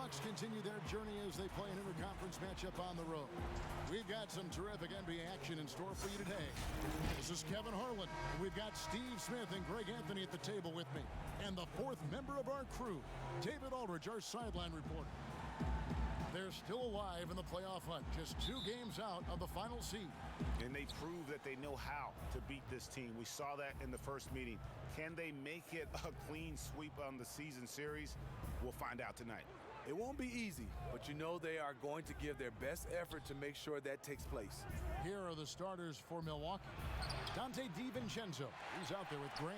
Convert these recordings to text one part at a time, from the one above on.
Bucks continue their journey as they play an interconference matchup on the road. We've got some terrific NBA action in store for you today. This is Kevin Harlan. We've got Steve Smith and Greg Anthony at the table with me. And the fourth member of our crew, David Aldridge, our sideline reporter. They're still alive in the playoff hunt, just 2 games out of the final seed. And they prove that they know how to beat this team. We saw that in the first meeting. Can they make it a clean sweep on the season series? We'll find out tonight. It won't be easy, but you know they are going to give their best effort to make sure that takes place. Here are the starters for Milwaukee. Dante DiVincenzo, he's out there with Grant.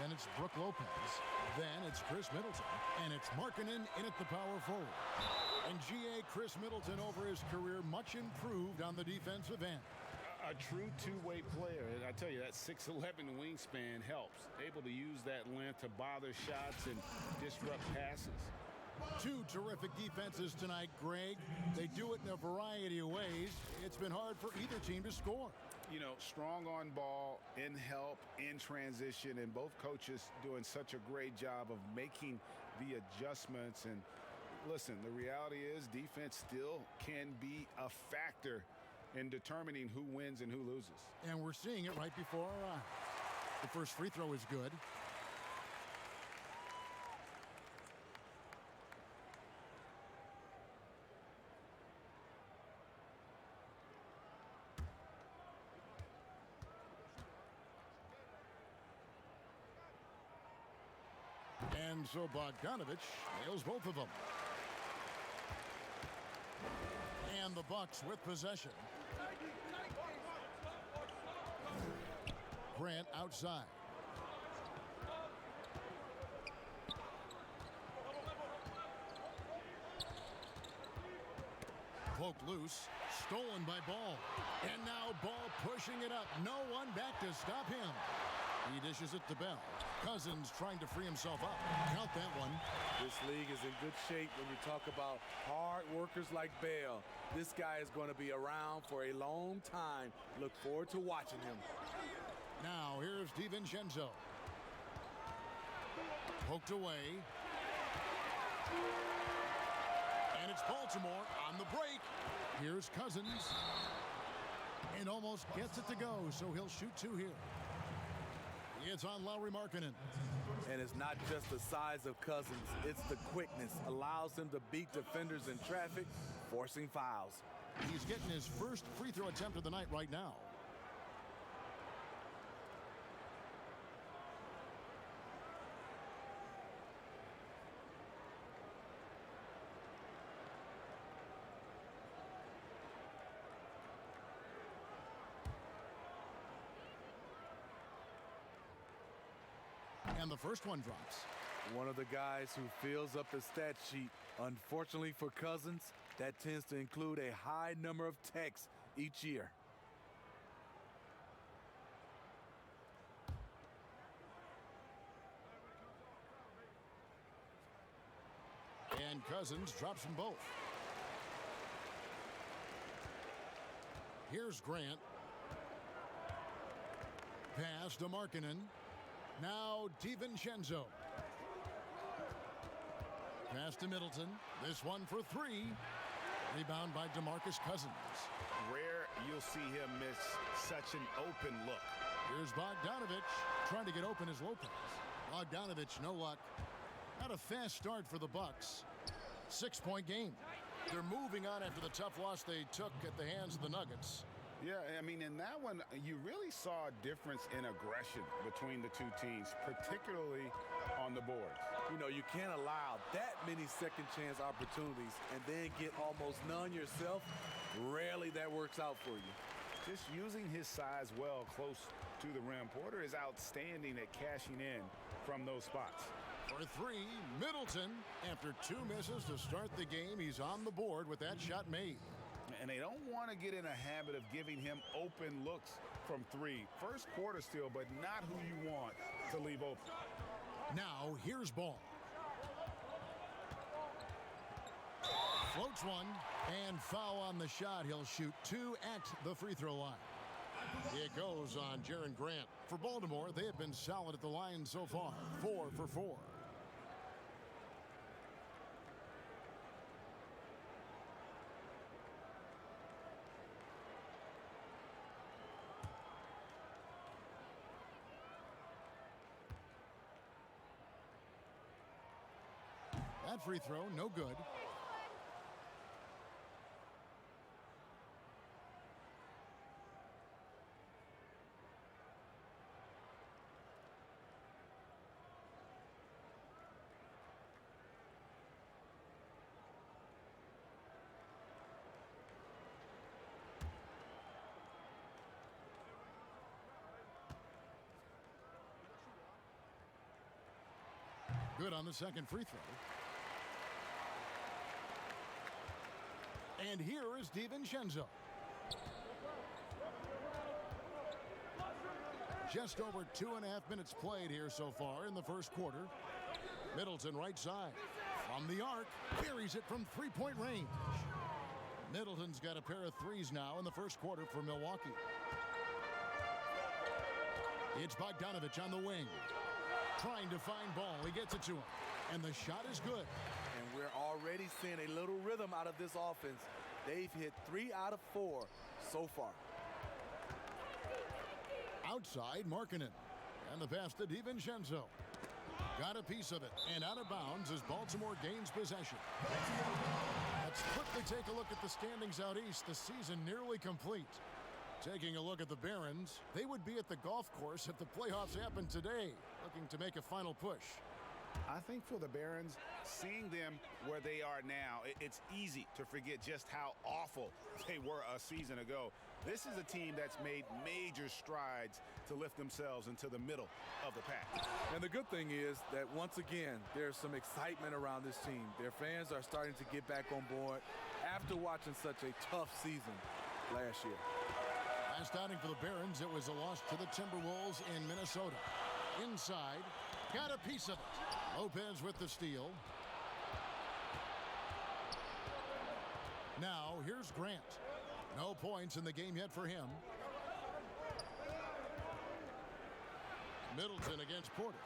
Then it's Brook Lopez. Then it's Chris Middleton. And it's Markkanen in at the power forward. And G.A. Chris Middleton over his career, much improved on the defensive end. A true two-way player. And I tell you, that 6'11" wingspan helps. Able to use that length to bother shots and disrupt passes. 2 terrific defenses tonight, Greg. They do it in a variety of ways. It's been hard for either team to score. You know, strong on ball, in help, in transition, and both coaches doing such a great job of making the adjustments. And listen, the reality is defense still can be a factor in determining who wins and who loses. And we're seeing it right before the first free throw is good. And so Bogdanovich nails both of them. And the Bucks with possession. Grant outside. Poked loose. Stolen by Ball. And now Ball pushing it up. No one back to stop him. He dishes it to Bell. Cousins trying to free himself up. Count that one. This league is in good shape when you talk about hard workers like Bell. This guy is going to be around for a long time. Look forward to watching him. Now here's DiVincenzo. Poked away. And it's Baltimore on the break. Here's Cousins. And almost gets it to go, so he'll shoot 2 here. It's on Lauri Markkanen. And it's not just the size of Cousins, it's the quickness. Allows him to beat defenders in traffic, forcing fouls. He's getting his first free throw attempt of the night right now. And the first one drops. One of the guys who fills up the stat sheet. Unfortunately for Cousins, that tends to include a high number of techs each year. And Cousins drops them both. Here's Grant. Pass to Markkanen. Now DiVincenzo. Pass to Middleton. This one for 3. Rebound by DeMarcus Cousins. Rare you'll see him miss such an open look. Here's Bogdanovich trying to get open as Lopez. Bogdanovich, no luck. Not a fast start for the Bucks. 6-point game. They're moving on after the tough loss they took at the hands of the Nuggets. Yeah, I mean, in that one, you really saw a difference in aggression between the 2 teams, particularly on the boards. You know, you can't allow that many second-chance opportunities and then get almost none yourself. Rarely that works out for you. Just using his size well close to the rim. Porter is outstanding at cashing in from those spots. For 3, Middleton. After 2 misses to start the game, he's on the board with that shot made. And they don't want to get in a habit of giving him open looks from 3. First quarter still, but not who you want to leave open. Now, here's Ball. Floats one, and foul on the shot. He'll shoot 2 at the free throw line. It goes on Jaren Grant. For Baltimore, they have been solid at the line so far. 4 for 4. That free throw, no good. Good on the second free throw. And here is DiVincenzo. Just over 2.5 minutes played here so far in the first quarter. Middleton right side. From the arc. Carries it from three-point range. Middleton's got a pair of threes now in the first quarter for Milwaukee. It's Bogdanovich on the wing. Trying to find ball. He gets it to him. And the shot is good. And we're already seeing a little rhythm out of this offense. They've hit 3 out of 4 so far. Outside, Markkanen. And the pass to DiVincenzo. Got a piece of it. And out of bounds as Baltimore gains possession. Let's quickly take a look at the standings out east. The season nearly complete. Taking a look at the Barons, they would be at the golf course if the playoffs happened today, looking to make a final push. I think for the Barons, seeing them where they are now, it's easy to forget just how awful they were a season ago. This is a team that's made major strides to lift themselves into the middle of the pack. And the good thing is that once again, there's some excitement around this team. Their fans are starting to get back on board after watching such a tough season last year. Last outing for the Barons, it was a loss to the Timberwolves in Minnesota. Inside, got a piece of it. Lopez with the steal. Now, here's Grant. No points in the game yet for him. Middleton against Porter.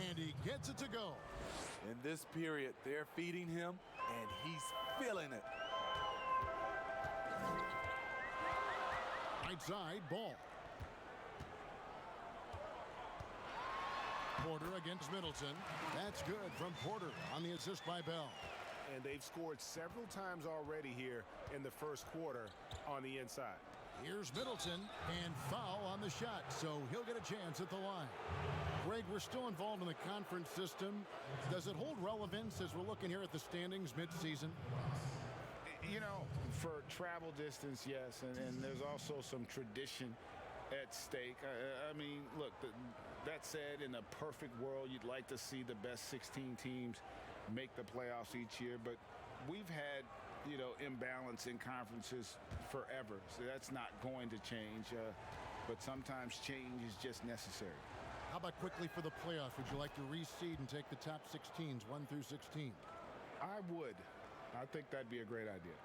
And he gets it to go. In this period, they're feeding him, and he's feeling it. Right side, ball. Porter against Middleton. That's good from Porter on the assist by Bell. And they've scored several times already here in the first quarter on the inside. Here's Middleton, and foul on the shot, so he'll get a chance at the line. Greg, we're still involved in the conference system. Does it hold relevance as we're looking here at the standings mid-season? You know, for travel distance, yes, and there's also some tradition at stake. I mean, look, that said, in a perfect world, you'd like to see the best 16 teams make the playoffs each year, but we've had, you know, imbalance in conferences forever, so that's not going to change, but sometimes change is just necessary. How about quickly for the playoffs? Would you like to reseed and take the top 16s, 1 through 16? I would. I think that'd be a great idea.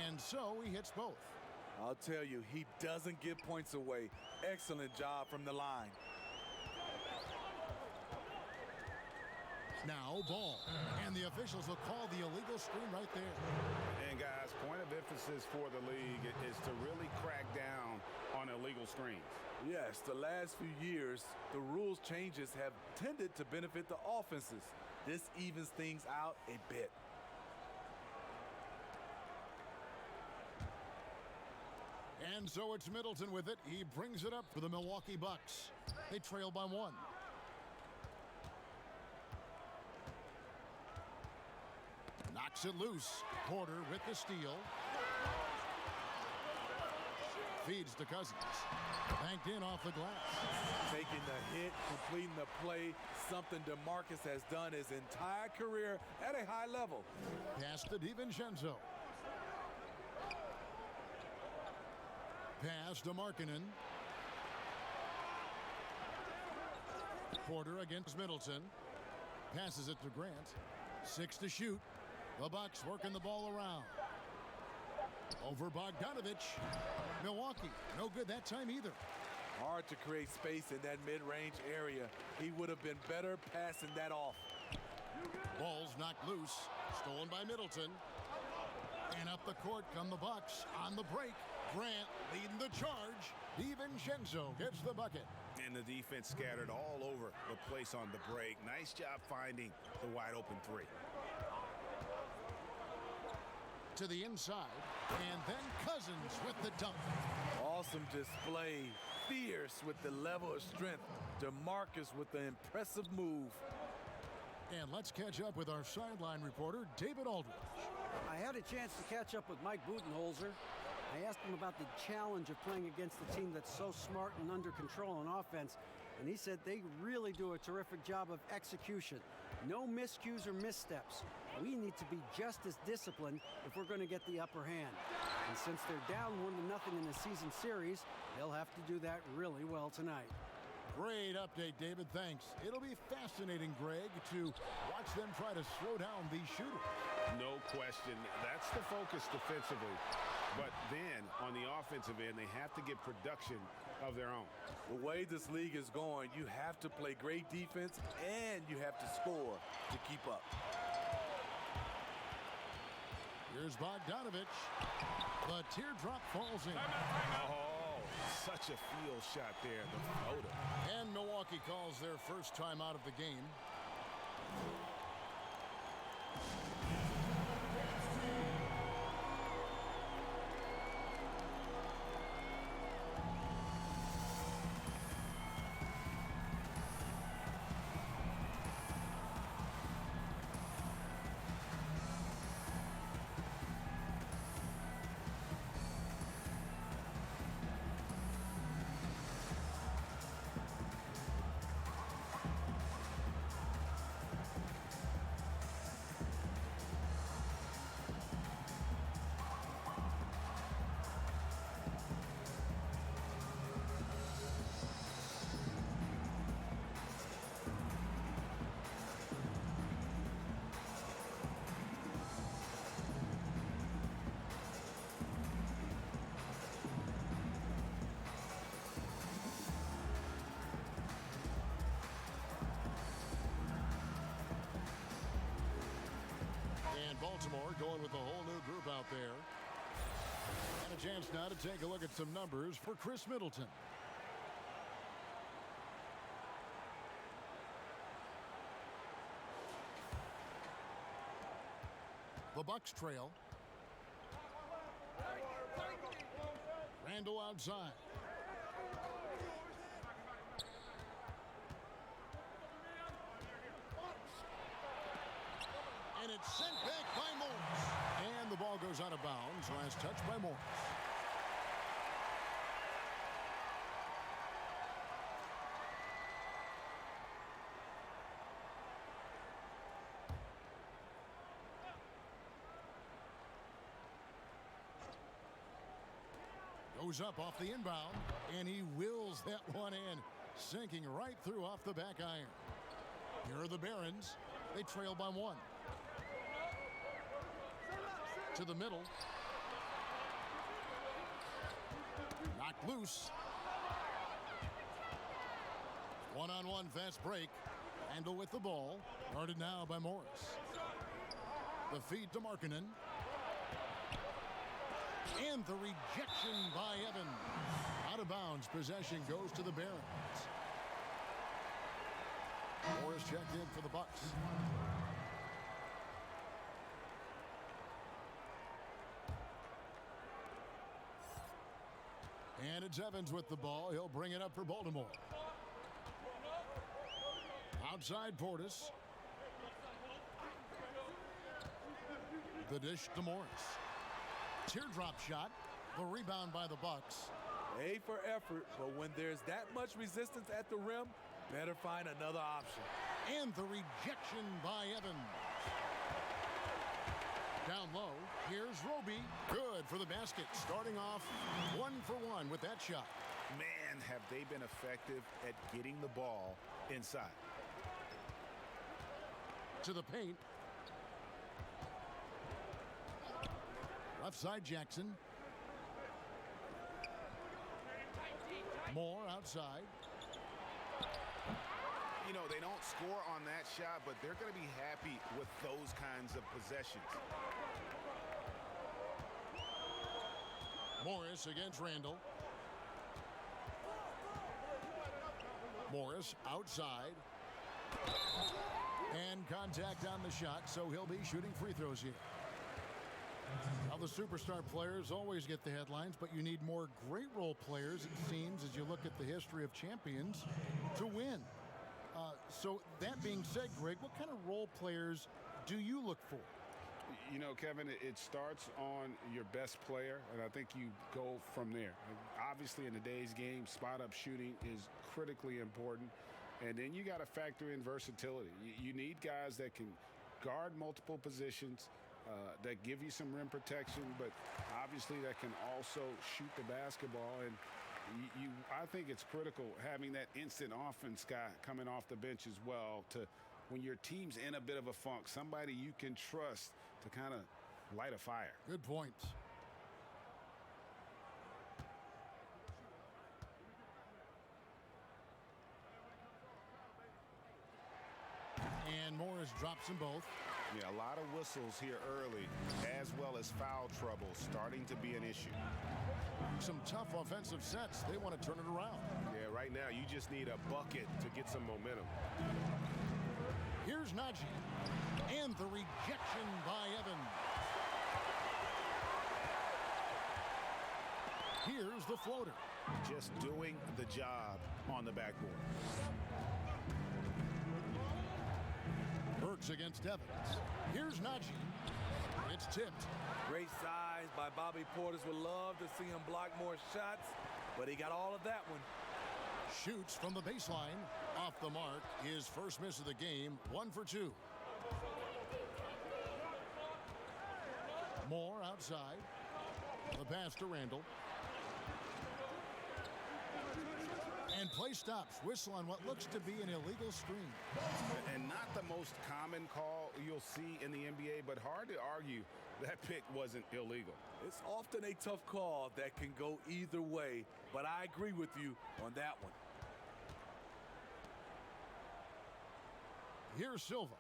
And so he hits both. I'll tell you, he doesn't give points away. Excellent job from the line. Now ball. And the officials will call the illegal screen right there. And guys, point of emphasis for the league is to really crack down on illegal screens. Yes, the last few years, the rules changes have tended to benefit the offenses. This evens things out a bit. And so it's Middleton with it. He brings it up for the Milwaukee Bucks. They trail by 1. Knocks it loose. Porter with the steal. Feeds to Cousins. Banked in off the glass. Taking the hit, completing the play, something DeMarcus has done his entire career at a high level. Pass to DiVincenzo. Pass to Markkanen. Porter against Middleton. Passes it to Grant. 6 to shoot. The Bucks working the ball around. Over Bogdanovich. Milwaukee, no good that time either. Hard to create space in that mid-range area. He would have been better passing that off. Ball knocked loose. Stolen by Middleton. And up the court come the Bucks on the break. Grant leading the charge. DiVincenzo gets the bucket. And the defense scattered all over the place on the break. Nice job finding the wide open three. To the inside. And then Cousins with the dunk. Awesome display. Fierce with the level of strength. DeMarcus with the impressive move. And let's catch up with our sideline reporter, David Aldridge. I had a chance to catch up with Mike Budenholzer. I asked him about the challenge of playing against a team that's so smart and under control on offense, and he said they really do a terrific job of execution. No miscues or missteps. We need to be just as disciplined if we're going to get the upper hand. And since they're down 1-0 in the season series, they'll have to do that really well tonight. Great update, David. Thanks. It'll be fascinating, Greg, to watch them try to slow down these shooters. No question. That's the focus defensively. But then, on the offensive end, they have to get production of their own. The way this league is going, you have to play great defense and you have to score to keep up. Here's Bogdanovich. The teardrop falls in. Oh, such a field shot there, the floater. And Milwaukee calls their first time out of the game. Baltimore going with a whole new group out there. And a chance now to take a look at some numbers for Chris Middleton. The Bucks trail. Randall outside. And it's sent back by Morris. And the ball goes out of bounds. Last touch by Morris. Goes up off the inbound. And he wills that one in. Sinking right through off the back iron. Here are the Barons. They trail by one. To the middle. Knocked loose. One-on-one fast break. Randall with the ball. Guarded now by Morris. The feed to Markkanen. And the rejection by Evans. Out of bounds. Possession goes to the Barons. Morris checked in for the Bucks. And it's Evans with the ball. He'll bring it up for Baltimore. Outside Portis. The dish to Morris. Teardrop shot. The rebound by the Bucks. A for effort, but when there's that much resistance at the rim, better find another option. And the rejection by Evans. Down low, here's Roby. Good for the basket. Starting off 1 for 1 with that shot. Man, have they been effective at getting the ball inside. To the paint. Left side Jackson. Moore outside. You know, they don't score on that shot, but they're going to be happy with those kinds of possessions. Morris against Randall. Morris outside. And contact on the shot, so he'll be shooting free throws here. Now, the superstar players always get the headlines, but you need more great role players, it seems, as you look at the history of champions, to win. So that being said, Greg, what kind of role players do you look for? You know, Kevin, it starts on your best player, and I think you go from there. Obviously, in today's game, spot-up shooting is critically important. And then you got to factor in versatility. You need guys that can guard multiple positions, that give you some rim protection, but obviously that can also shoot the basketball. And I think it's critical having that instant offense guy coming off the bench as well, to when your team's in a bit of a funk, somebody you can trust to kind of light a fire. Good points. And Morris drops them both. Yeah, a lot of whistles here early, as well as foul trouble starting to be an issue. Some tough offensive sets. They want to turn it around. Yeah, right now you just need a bucket to get some momentum. Here's Najee. And the rejection by Evans. Here's the floater. Just doing the job on the backboard. Burks against Evans. Here's Najee. It's tipped. Great size by Bobby Portis. Would love to see him block more shots, but he got all of that one. Shoots from the baseline. Off the mark. His first miss of the game. 1 for 2. Moore outside. The pass to Randall. And play stops. Whistle on what looks to be an illegal screen. And not the most common call you'll see in the NBA, but hard to argue that pick wasn't illegal. It's often a tough call that can go either way, but I agree with you on that one. Here's Silva.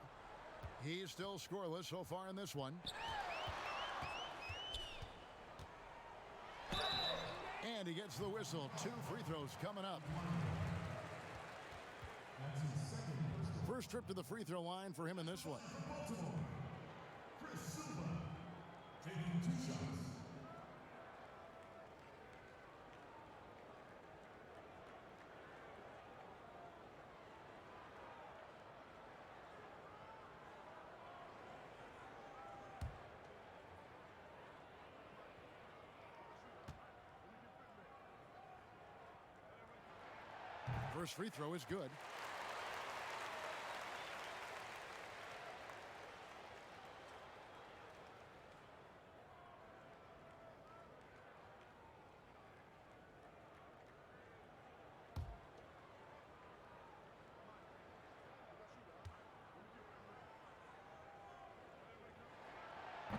He's still scoreless so far in this one. And he gets the whistle. 2 free throws coming up. First trip to the free throw line for him in this one. Taking 2 shots. First free throw is good.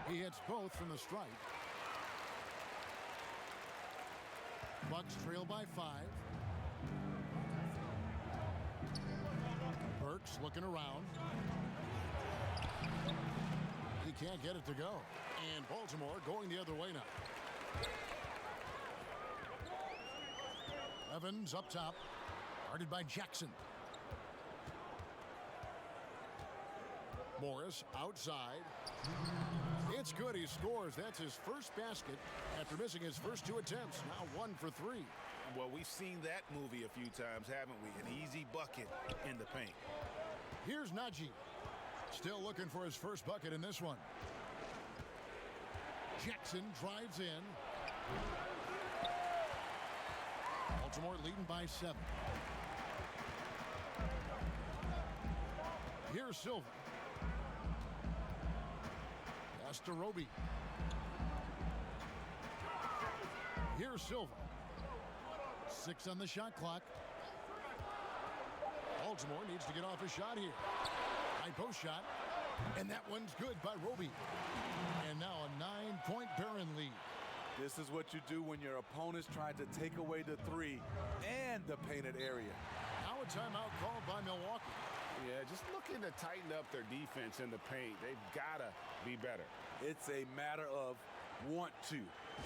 He hits both from the stripe. Bucks trail by 5. Burks looking around. He can't get it to go. And Baltimore going the other way now. Evans up top. Guarded by Jackson. Morris outside. It's good. He scores. That's his first basket after missing his first 2 attempts. Now 1 for 3. Well, we've seen that movie a few times, haven't we? An easy bucket in the paint. Here's Najee. Still looking for his first bucket in this one. Jackson drives in. Baltimore leading by 7. Here's Silva. Pass to Roby. Here's Silva. 6 on the shot clock. Baltimore needs to get off a shot here. High post shot. And that one's good by Roby. And now a 9-point Barron lead. This is what you do when your opponents try to take away the 3 and the painted area. Now now a timeout called by Milwaukee. Yeah, just looking to tighten up their defense in the paint. They've got to be better. It's a matter of want to.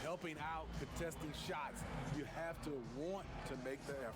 Helping out, contesting shots. You have to want to make the effort.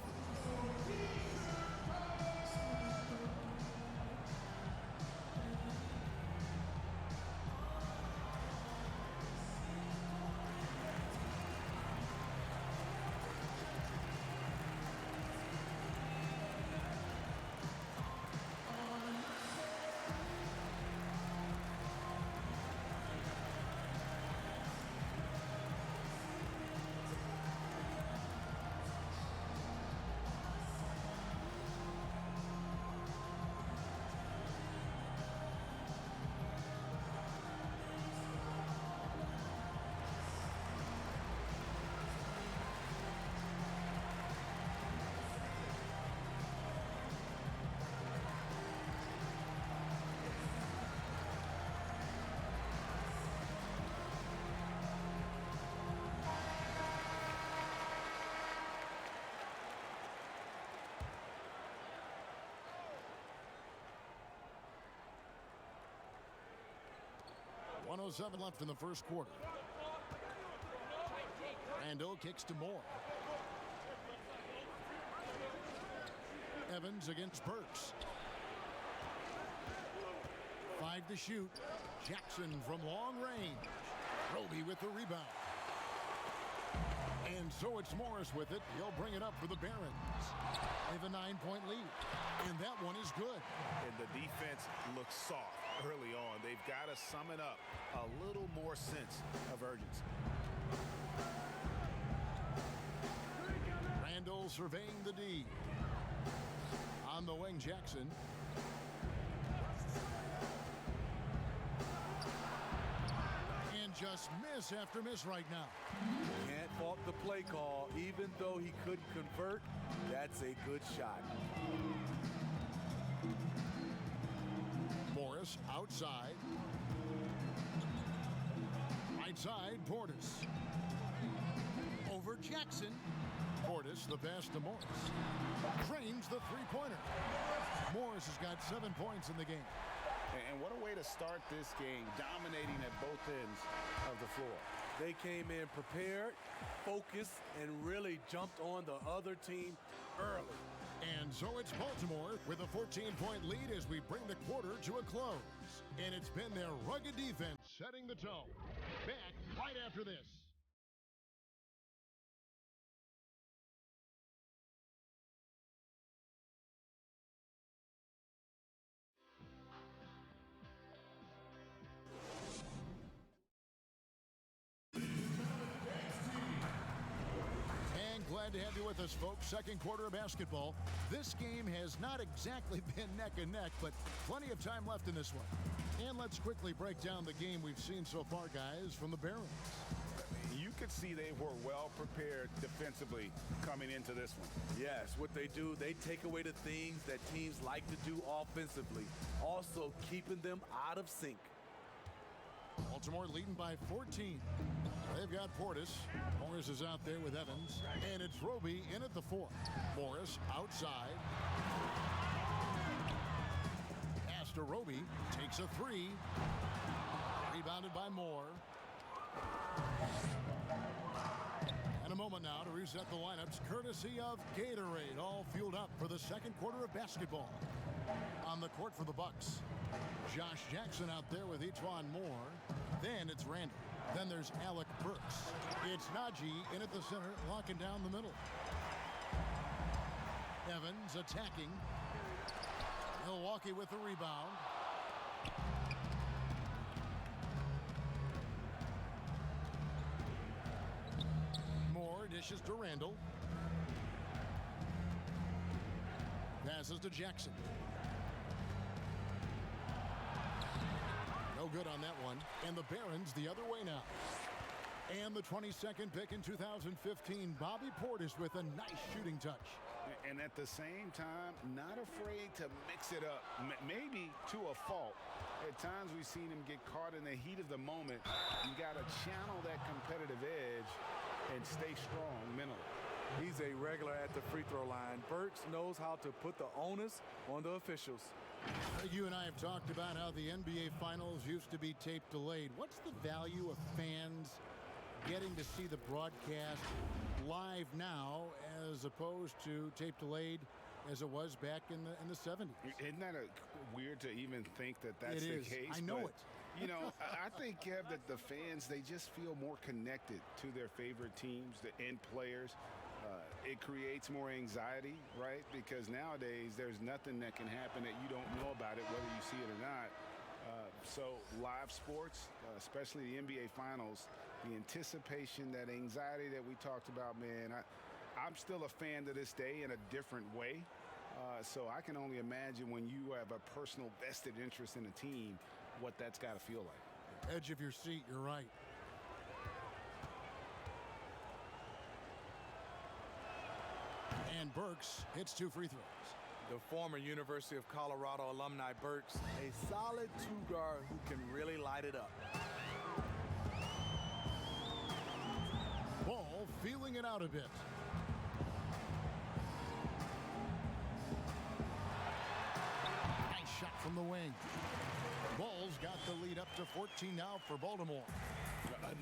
.107 left in the first quarter. Randall kicks to Moore. Evans against Burks. 5 to shoot. Jackson from long range. Roby with the rebound. And so it's Morris with it. He'll bring it up for the Barons. They have a 9-point lead. And that one is good. And the defense looks soft early on. They've got to sum it up. A little more sense of urgency. Randall surveying the D. On the wing, Jackson. And just miss after miss right now. Can't fault the play call. Even though he couldn't convert, that's a good shot. Morris outside. Right side, Portis. Over Jackson. Portis, the pass to Morris. Drains the three-pointer. Morris has got 7 points in the game. And what a way to start this game, dominating at both ends of the floor. They came in prepared, focused, and really jumped on the other team early. And so it's Baltimore with a 14-point lead as we bring the quarter to a close. And it's been their rugged defense setting the tone. Back right after this. Glad to have you with us, folks. Second quarter of basketball. This game has not exactly been neck and neck, but plenty of time left in this one. And let's quickly break down the game we've seen so far, guys, from the Barons. You could see they were well prepared defensively coming into this one. Yes, what they do, they take away the things that teams like to do offensively, also keeping them out of sync. Baltimore leading by 14. They've got Portis. Morris is out there with Evans. And it's Roby in at the 4. Morris outside. Pass to Roby. Takes a 3. Rebounded by Moore. And a moment now to reset the lineups courtesy of Gatorade. All fueled up for the second quarter of basketball. On the court for the Bucks. Josh Jackson out there with E'Twaun Moore. Then it's Randall. Then there's Alec Burks. It's Najee in at the center, locking down the middle. Evans attacking. Milwaukee with the rebound. Moore dishes to Randall. Passes to Jackson. No good on that one. And the Barons the other way now. And the 22nd pick in 2015, Bobby Portis with a nice shooting touch. And at the same time, not afraid to mix it up, maybe to a fault. At times we've seen him get caught in the heat of the moment. You got to channel that competitive edge and stay strong mentally. He's a regular at the free throw line. Burks knows how to put the onus on the officials. You and I have talked about how the NBA Finals used to be tape delayed. What's the value of fans getting to see the broadcast live now as opposed to tape delayed as it was back in the 70s? Isn't that weird to even think that that's the case? I know it. You know, I think, Kev, that the fans, they just feel more connected to their favorite teams and players. It creates more anxiety, right? Because nowadays there's nothing that can happen that you don't know about it, whether you see it or not. So live sports, especially the NBA Finals, the anticipation, that anxiety that we talked about, man, I'm still a fan to this day in a different way. So I can only imagine when you have a personal vested interest in a team, what that's got to feel like. Edge of your seat, you're right. And Burks hits 2 free throws. The former University of Colorado alumni Burks, a solid two-guard who can really light it up. Ball feeling it out a bit. Nice shot from the wing. Ball's got the lead up to 14 now for Baltimore.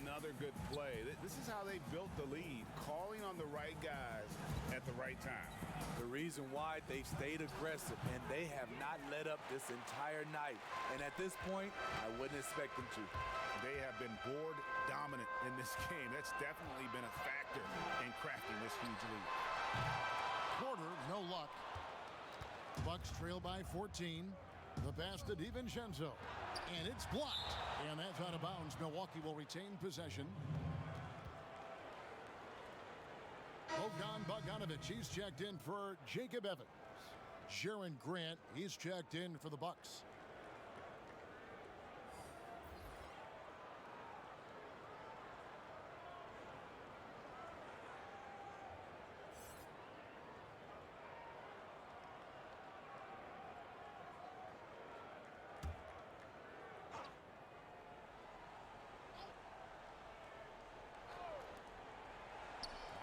Another good play. This is how they built the lead, calling on the right guys at the right time. The reason why they've stayed aggressive, and they have not let up this entire night. And at this point, I wouldn't expect them to. They have been board dominant in this game. That's definitely been a factor in crafting this huge lead. Porter, no luck. Bucks trail by 14. The pass to DiVincenzo. And it's blocked. And that's out of bounds. Milwaukee will retain possession. Bogdan Bogdanovic, he's checked in for Jacob Evans. Jaron Grant, he's checked in for the Bucks.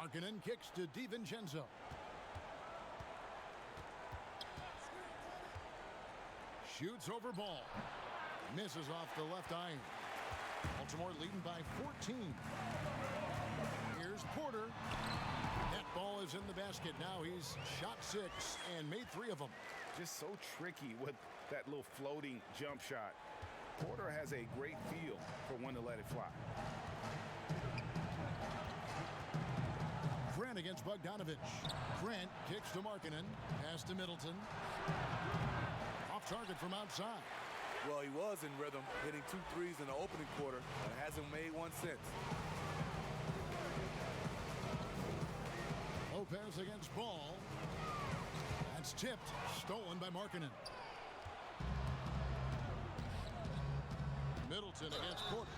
Markkanen kicks to DiVincenzo. Shoots over ball. Misses off the left iron. Baltimore leading by 14. Here's Porter. That ball is in the basket. Now he's shot 6 and made 3 of them. Just so tricky with that little floating jump shot. Porter has a great feel for when to let it fly. Grant against Bogdanovic. Grant kicks to Markkanen. Pass to Middleton. Off target from outside. Well, he was in rhythm, hitting 2 threes in the opening quarter, but hasn't made one since. Lopez against Ball. That's tipped. Stolen by Markkanen. Middleton against Porter.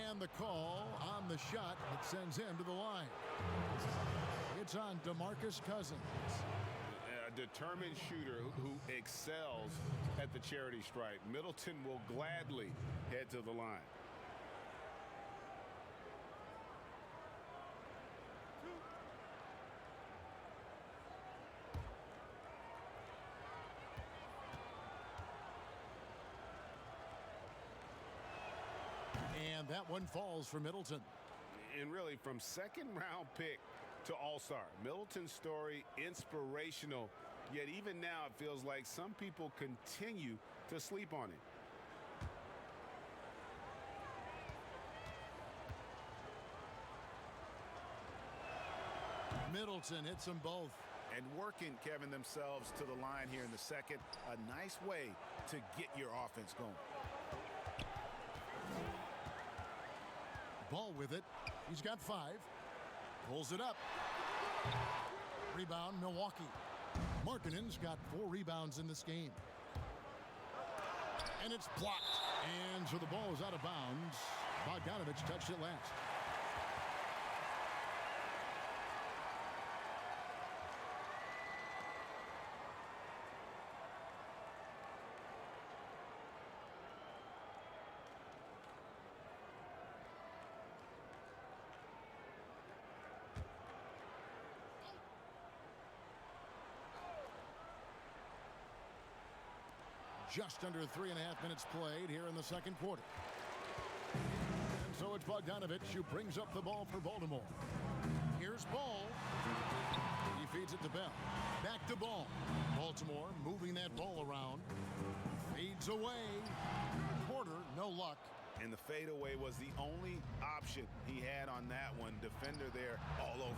And the call on the shot that sends him to the line. It's on DeMarcus Cousins. A determined shooter who excels at the charity stripe. Middleton will gladly head to the line. And that one falls for Middleton. And really, from second-round pick to all-star, Middleton's story inspirational. Yet even now, it feels like some people continue to sleep on him. Middleton hits them both. And working, Kevin, themselves to the line here in the second. A nice way to get your offense going. Ball with it. He's got 5. Pulls it up. Rebound, Milwaukee. Markkanen's got 4 rebounds in this game. And it's blocked. And so the ball is out of bounds. Bogdanovic touched it last. just under 3.5 minutes played here in the second quarter. And so it's Bogdanovich who brings up the ball for Baltimore. Here's Ball. He feeds it to Bell. Back to Ball. Baltimore moving that ball around. Fades away. Porter, no luck. And the fadeaway was the only option he had on that one. Defender there all over.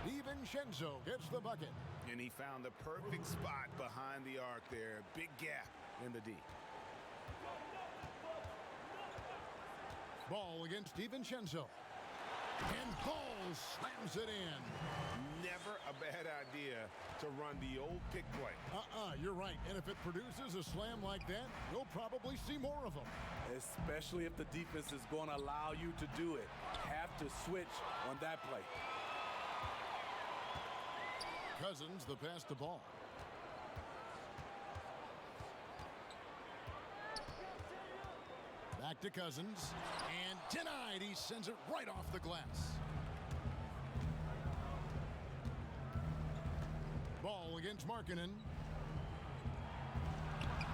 DiVincenzo gets the bucket. And he found the perfect spot behind the arc there. Big gap in the D. Ball against DiVincenzo. And Ball slams it in. Never a bad idea to run the old pick play. You're right. And if it produces a slam like that, you'll probably see more of them. Especially if the defense is going to allow you to do it. Have to switch on that play. Cousins, the pass to Ball. Back to Cousins. And denied. He sends it right off the glass. Ball against Markkanen.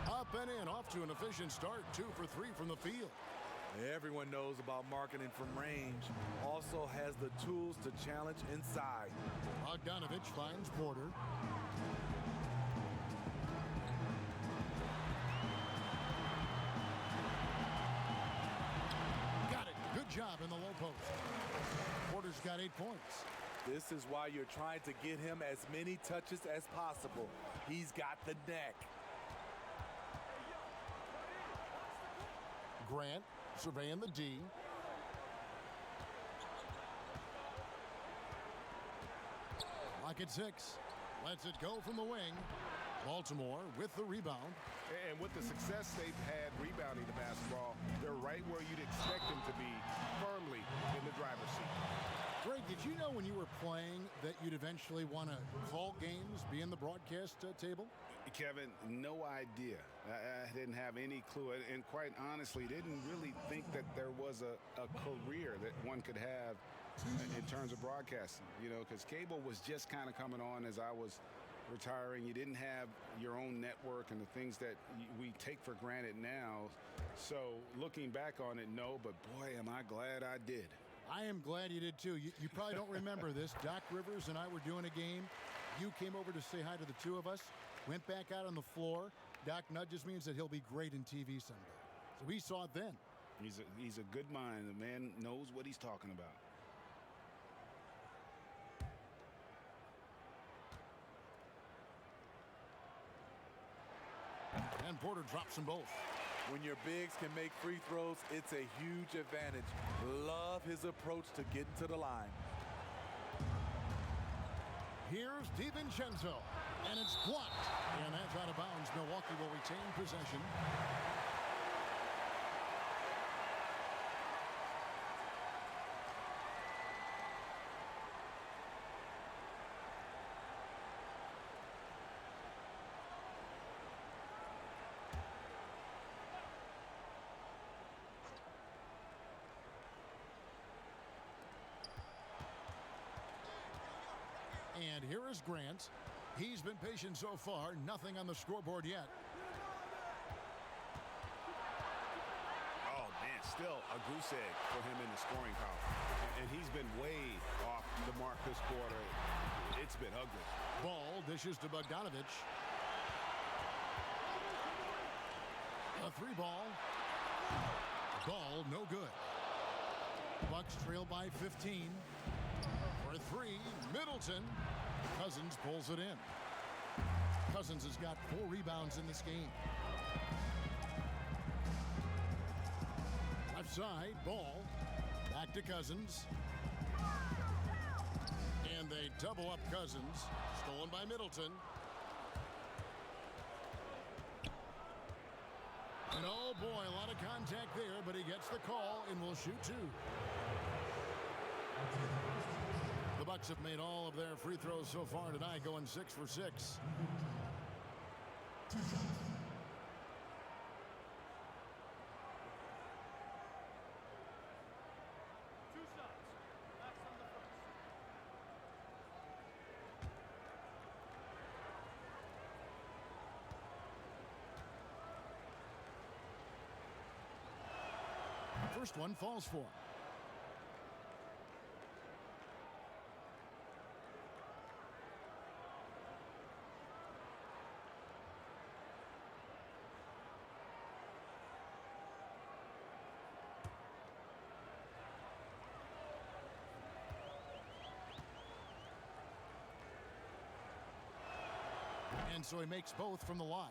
Up and in, off to an efficient start. 2 for 3 from the field. Everyone knows about Markkanen from range. Also has the tools to challenge inside. Bogdanovich finds Porter. Got it. Good job in the low post. Porter's got 8 points. This is why you're trying to get him as many touches as possible. He's got the neck. Grant surveying the D. Lock at 6. Lets it go from the wing. Baltimore with the rebound. And with the success they've had rebounding the basketball, they're right where you'd expect them to be, firmly in the driver's seat. Greg, did you know when you were playing that you'd eventually want to call games, be in the broadcast table? Kevin, no idea. I didn't have any clue. And quite honestly, didn't really think that there was a career that one could have in terms of broadcasting. You know, because cable was just kind of coming on as I was retiring. You didn't have your own network and the things that we take for granted now. So looking back on it, no, but boy, am I glad I did. I am glad you did too. You probably don't remember this. Doc Rivers and I were doing a game. You came over to say hi to the two of us. Went back out on the floor. Doc nudges me and said he'll be great in TV someday. So we saw it then. He's a good mind. The man knows what he's talking about. And Porter drops them both. When your bigs can make free throws, it's a huge advantage. Love his approach to getting to the line. Here's DiVincenzo, and it's blocked. And that's out of bounds. Milwaukee will retain possession. And here is Grant. He's been patient so far. Nothing on the scoreboard yet. Oh, man, still a goose egg for him in the scoring column. And he's been way off the mark this quarter. It's been ugly. Ball dishes to Bogdanovich. A 3-ball. Ball no good. Bucks trail by 15. For 3, Middleton. Cousins pulls it in. Cousins has got 4 rebounds in this game. Left side, Ball. Back to Cousins. And they double up Cousins. Stolen by Middleton. And oh boy, a lot of contact there, but he gets the call and will shoot 2. The Bucks have made all of their free throws so far tonight, going 6 for 6. First one falls for him. And so he makes both from the line.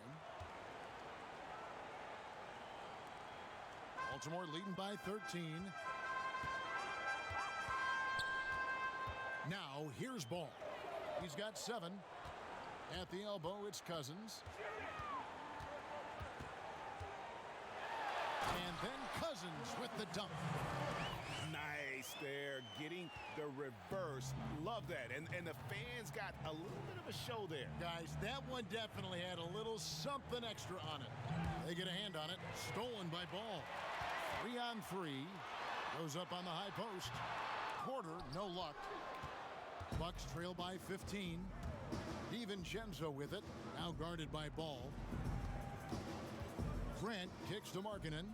Baltimore leading by 13. Now here's Ball. He's got 7. At the elbow, it's Cousins. And then Cousins with the dunk. Nice there, getting the reverse. Love that. And the fans got a little bit of a show there. Guys, that one definitely had a little something extra on it. They get a hand on it. Stolen by Ball. 3 on 3. Goes up on the high post. Porter, no luck. Bucks trail by 15. DiVincenzo with it. Now guarded by Ball. Grant kicks to Markkanen.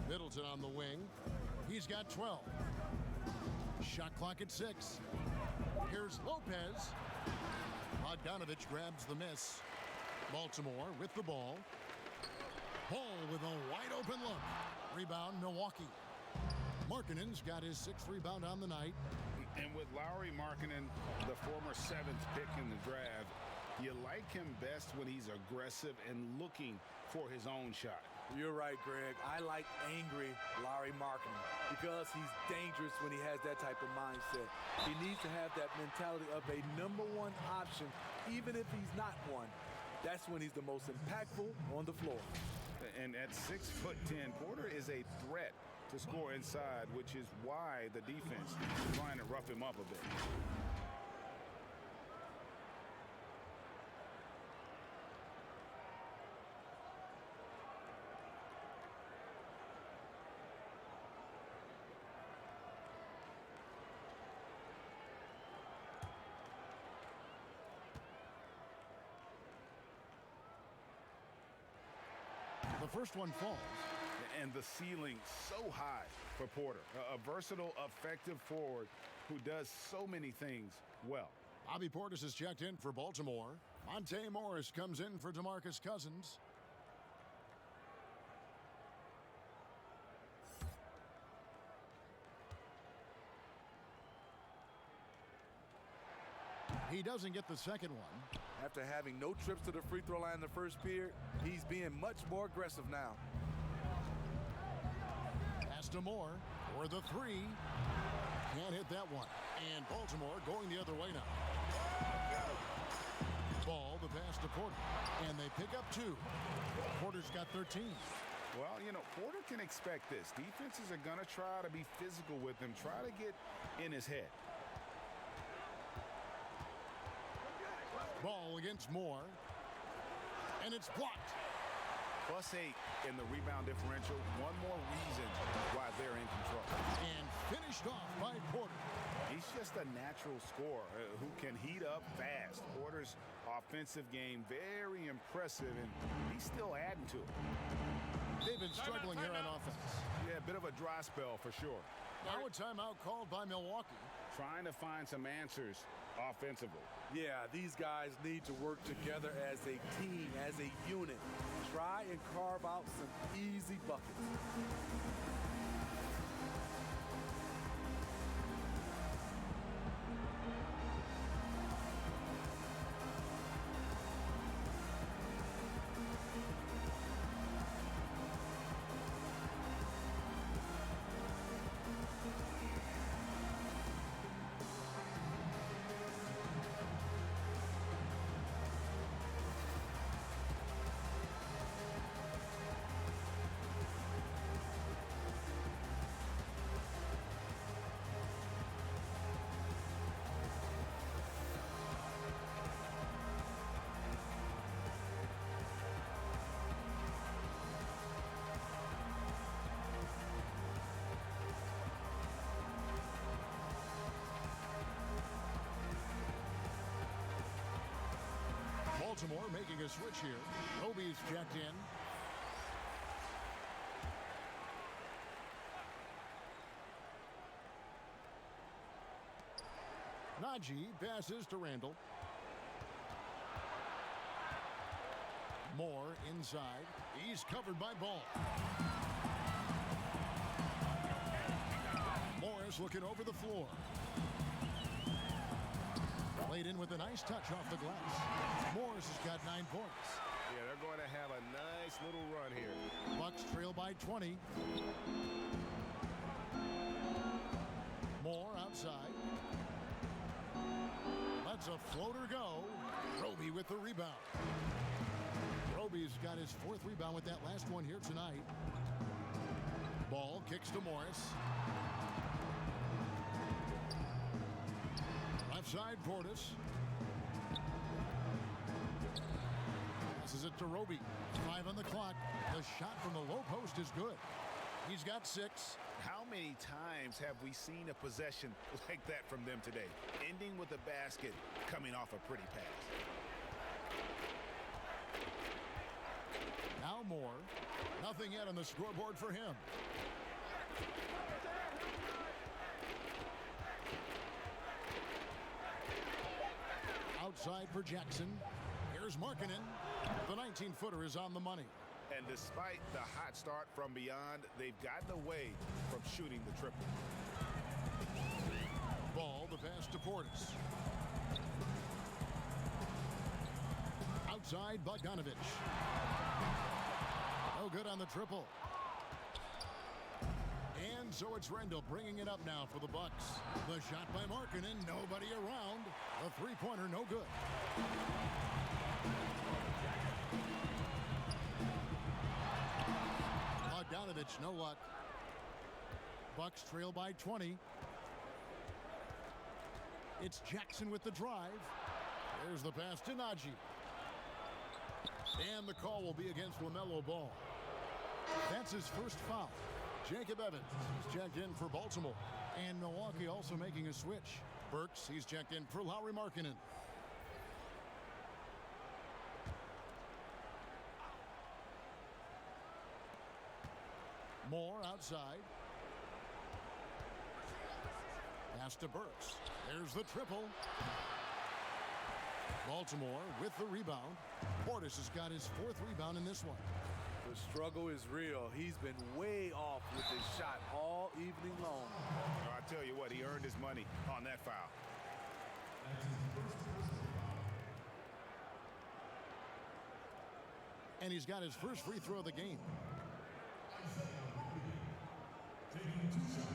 Middleton on the wing. He's got 12. Shot clock at 6. Here's Lopez. Bogdanovich grabs the miss. Baltimore with the ball. Ball with a wide open look. Rebound Milwaukee. Markkanen's got his 6th rebound on the night. And with Lauri Markkanen, the former 7th pick in the draft, you like him best when he's aggressive and looking for his own shot. You're right, Greg. I like angry Lauri Markkanen because he's dangerous when he has that type of mindset. He needs to have that mentality of a #1 option, even if he's not one. That's when he's the most impactful on the floor. And at 6'10", Porter is a threat to score inside, which is why the defense is trying to rough him up a bit. The first one falls. And the ceiling so high for Porter. A versatile, effective forward who does so many things well. Bobby Portis has checked in for Baltimore. Monte Morris comes in for DeMarcus Cousins. He doesn't get the second one. After having no trips to the free throw line in the first period, he's being much more aggressive now. Pass to Moore for the 3. Can't hit that one. And Baltimore going the other way now. Ball, the pass to Porter. And they pick up 2. Porter's got 13. Well, you know, Porter can expect this. Defenses are going to try to be physical with him, try to get in his head. Ball against Moore. And it's blocked. +8 in the rebound differential. One more reason why they're in control. And finished off by Porter. He's just a natural scorer who can heat up fast. Porter's offensive game very impressive, and he's still adding to it. They've been struggling here on offense. Yeah, a bit of a dry spell for sure. Now a timeout called by Milwaukee. Trying to find some answers offensively. Yeah, these guys need to work together as a team, as a unit. Try and carve out some easy buckets. Baltimore making a switch here. Roby's checked in. Naji passes to Randall. Moore inside. He's covered by Ball. Morris looking over the floor. Laid in with a nice touch off the glass. Morris has got 9 points. Yeah, they're going to have a nice little run here. Bucks trail by 20. Moore outside. Lets a floater go. Roby with the rebound. Roby's got his 4th rebound with that last one here tonight. Ball kicks to Morris. Left side, Portis. Passes it to Roby. 5 on the clock. The shot from the low post is good. He's got 6. How many times have we seen a possession like that from them today? Ending with a basket, coming off a pretty pass. Now Moore. Nothing yet on the scoreboard for him. Outside for Jackson. Here's Markkanen. The 19-footer is on the money. And despite the hot start from beyond, they've gotten away from shooting the triple. Ball, the pass to Portis. Outside, Bogdanovich. No good on the triple. And so it's Randall bringing it up now for the Bucks. The shot by Markkanen, nobody around. The three-pointer, no good. Bogdanovich, no luck. Bucks trail by 20. It's Jackson with the drive. There's the pass to Naji. And the call will be against LaMelo Ball. That's his first foul. Jacob Evans, he's checked in for Baltimore. And Milwaukee also making a switch. Burks, he's checked in for Lauri Markkanen. Moore outside. Pass to Burks. There's the triple. Baltimore with the rebound. Portis has got his 4th rebound in this one. The struggle is real. He's been way off with his shot all evening long. Oh, I tell you what, he earned his money on that foul. And he's got his first free throw of the game. Taking 2 shots.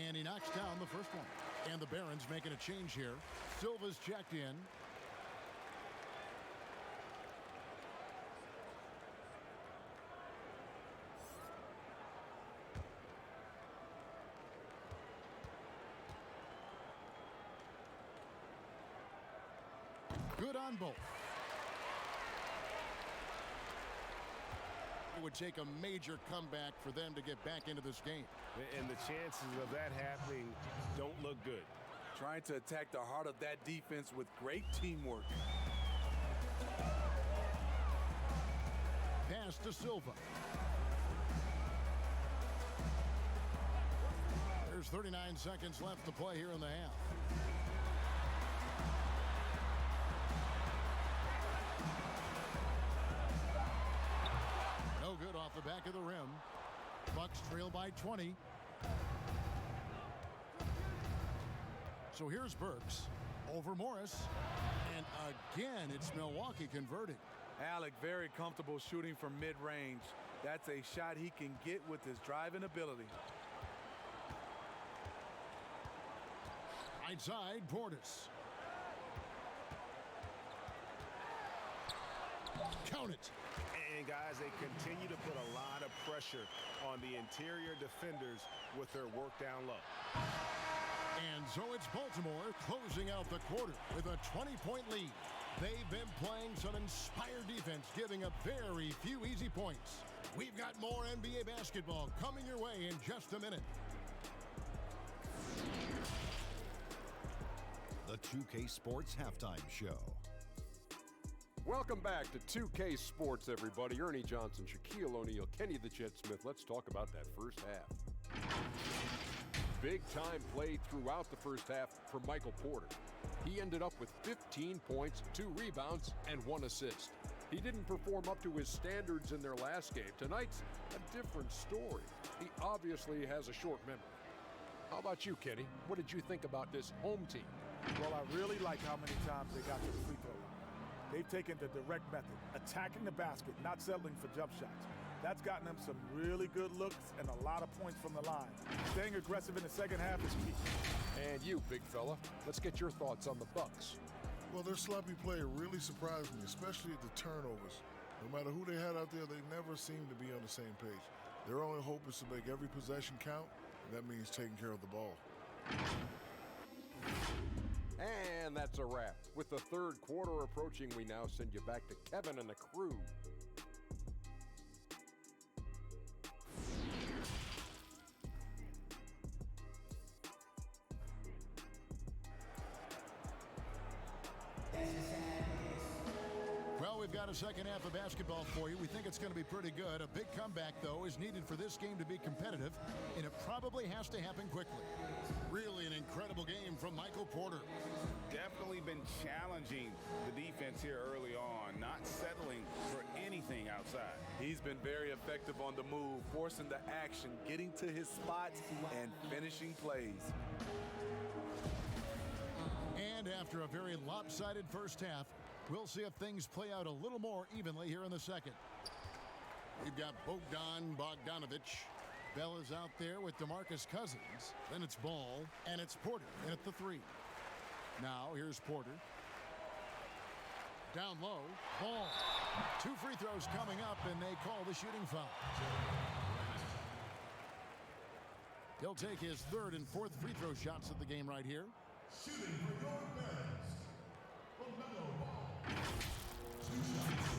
And he knocks down the first one. And the Barons making a change here. Silva's checked in. Good on both. It would take a major comeback for them to get back into this game. And the chances of that happening don't look good. Trying to attack the heart of that defense with great teamwork. Pass to Silva. There's 39 seconds left to play here in the half. No good off the back of the rim. Bucks trail by 20. So here's Burks over Morris. And again, it's Milwaukee converting. Alec very comfortable shooting from mid-range. That's a shot he can get with his driving ability. Right side, Portis. Count it. And guys, they continue to put a lot of pressure on the interior defenders with their work down low. And so it's Baltimore closing out the quarter with a 20-point lead. They've been playing some inspired defense, giving up very few easy points. We've got more NBA basketball coming your way in just a minute. the 2K Sports Halftime Show. Welcome back to 2K Sports, everybody. Ernie Johnson, Shaquille O'Neal, Kenny the Jet Smith. Let's talk about that first half. Big time play throughout the first half for Michael Porter. He ended up with 15 points, 2 rebounds, and 1 assist. He didn't perform up to his standards in their last game. Tonight's a different story. He obviously has a short memory. How about you, Kenny? What did you think about this home team? Well, I really like how many times they got to the free throw line. They've taken the direct method, attacking the basket, not settling for jump shots. That's gotten them some really good looks and a lot of points from the line. Staying aggressive in the second half is key. And you, big fella, let's get your thoughts on the Bucks. Well, their sloppy play really surprised me, especially at the turnovers. No matter who they had out there, they never seem to be on the same page. Their only hope is to make every possession count, and that means taking care of the ball. And that's a wrap. With the third quarter approaching, we now send you back to Kevin and the crew. Well, we've got a second half of basketball for you. We think it's going to be pretty good. A big comeback, though, is needed for this game to be competitive, and it probably has to happen quickly. Really an incredible game from Michael Porter. Definitely been challenging the defense here early on, not settling for anything outside. He's been very effective on the move, forcing the action, getting to his spots, and finishing plays. And after a very lopsided first half, we'll see if things play out a little more evenly here in the second. We've got Bogdanovich. Bell is out there with DeMarcus Cousins. Then it's Ball, and it's Porter in at the 3. Now, here's Porter. Down low, Ball. 2 free throws coming up, and they call the shooting foul. He'll take his 3rd and 4th free throw shots of the game right here. Shooting for your best. LaMelo Ball. 2 shots.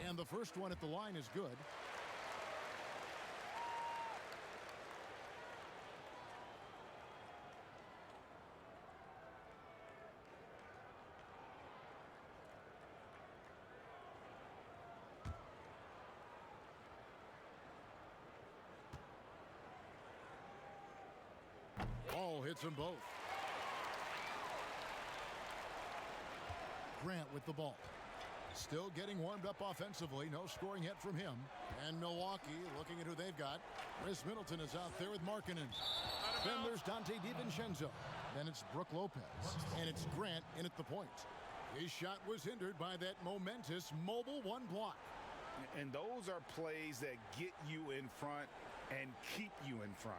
And the first one at the line is good. Ball hits them both. Grant with the ball. Still getting warmed up offensively. No scoring yet from him. And Milwaukee looking at who they've got. Chris Middleton is out there with Markkanen. Then there's Dante DiVincenzo. Then it's Brook Lopez. And it's Grant in at the point. His shot was hindered by that momentous mobile 1 block. And those are plays that get you in front and keep you in front.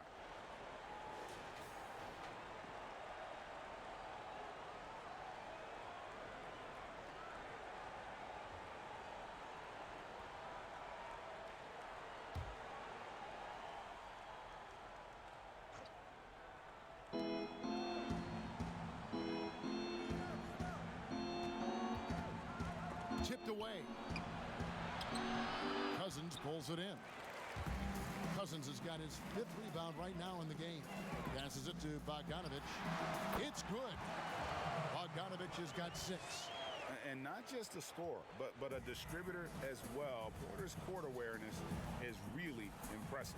Tipped away. Cousins pulls it in. Cousins has got his 5th rebound right now in the game. Passes it to Bogdanovich. It's good. Bogdanovich has got 6. And not just a scorer, but a distributor as well. Porter's court awareness is really impressive.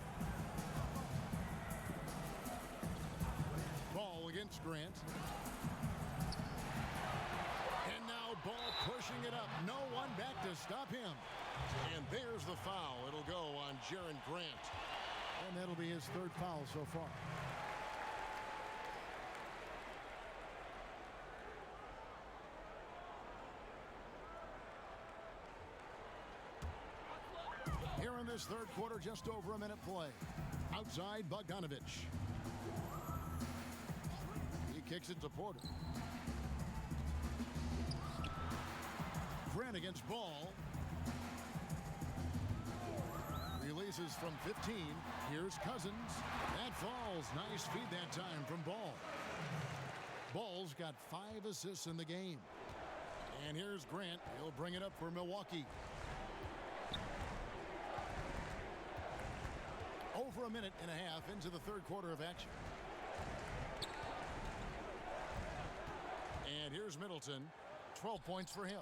Ball against Grant. And now Ball pushing it up. No one back to stop him. And there's the foul. It'll go on Jaren Grant. And that'll be his 3rd foul so far. Here in this 3rd quarter, just over a minute play. Outside, Bogdanovich. He kicks it to Porter. Grant against Ball. Release misses from 15. Here's Cousins. That falls. Nice feed that time from Ball. Ball's got 5 assists in the game. And here's Grant. He'll bring it up for Milwaukee. Over a minute and a half into the third quarter of action. And here's Middleton. 12 points for him.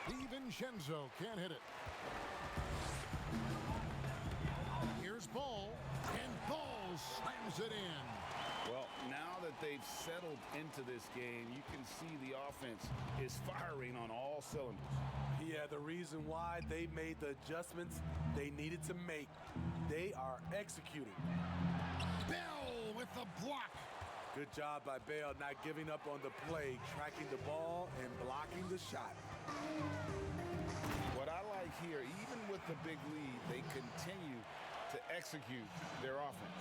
DiVincenzo can't hit it. Here's Ball. And Ball slams it in. Well, now that they've settled into this game, you can see the offense is firing on all cylinders. Yeah, the reason why they made the adjustments they needed to make. They are executing. Bell with the block. Good job by Bell not giving up on the play, tracking the ball and blocking the shot. What I like here, even with the big lead, they continue to execute their offense.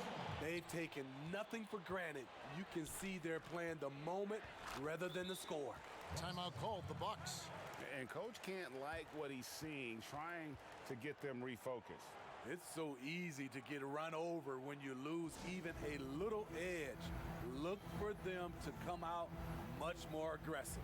They've taken nothing for granted. You can see they're playing the moment rather than the score. Timeout called, the Bucks. And Coach can't like what he's seeing, trying to get them refocused. It's so easy to get run over when you lose even a little edge. Look for them to come out much more aggressive.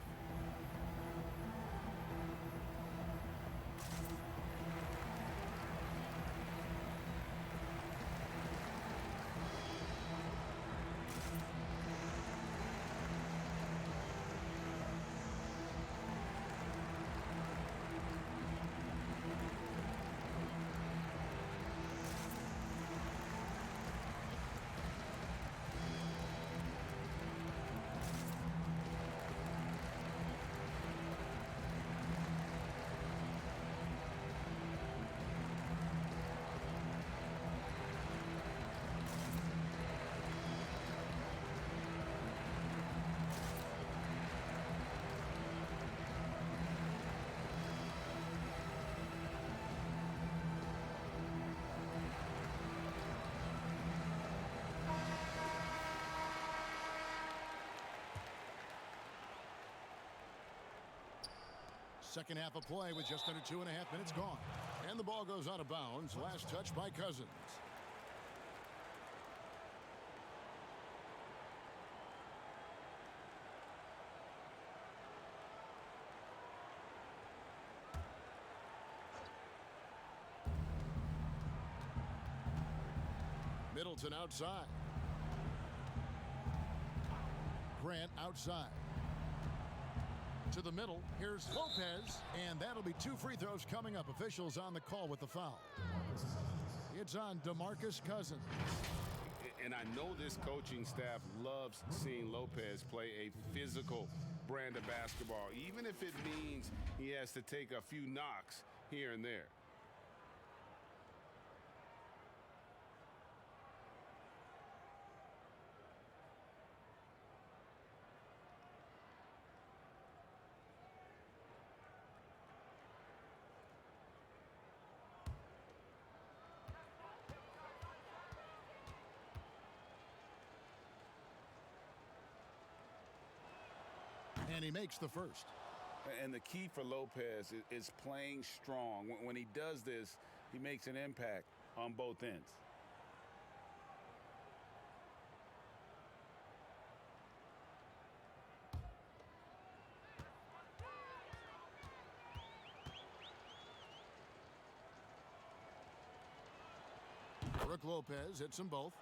Second half of play with just under 2.5 minutes gone. And the ball goes out of bounds. Last touch by Cousins. Middleton outside. Grant outside. To the middle, here's Lopez, and that'll be 2 free throws coming up. Officials on the call with the foul. It's on DeMarcus Cousins. And I know this coaching staff loves seeing Lopez play a physical brand of basketball, even if it means he has to take a few knocks here and there. And he makes the first. And the key for Lopez is playing strong. When he does this, he makes an impact on both ends. Brook Lopez hits them both.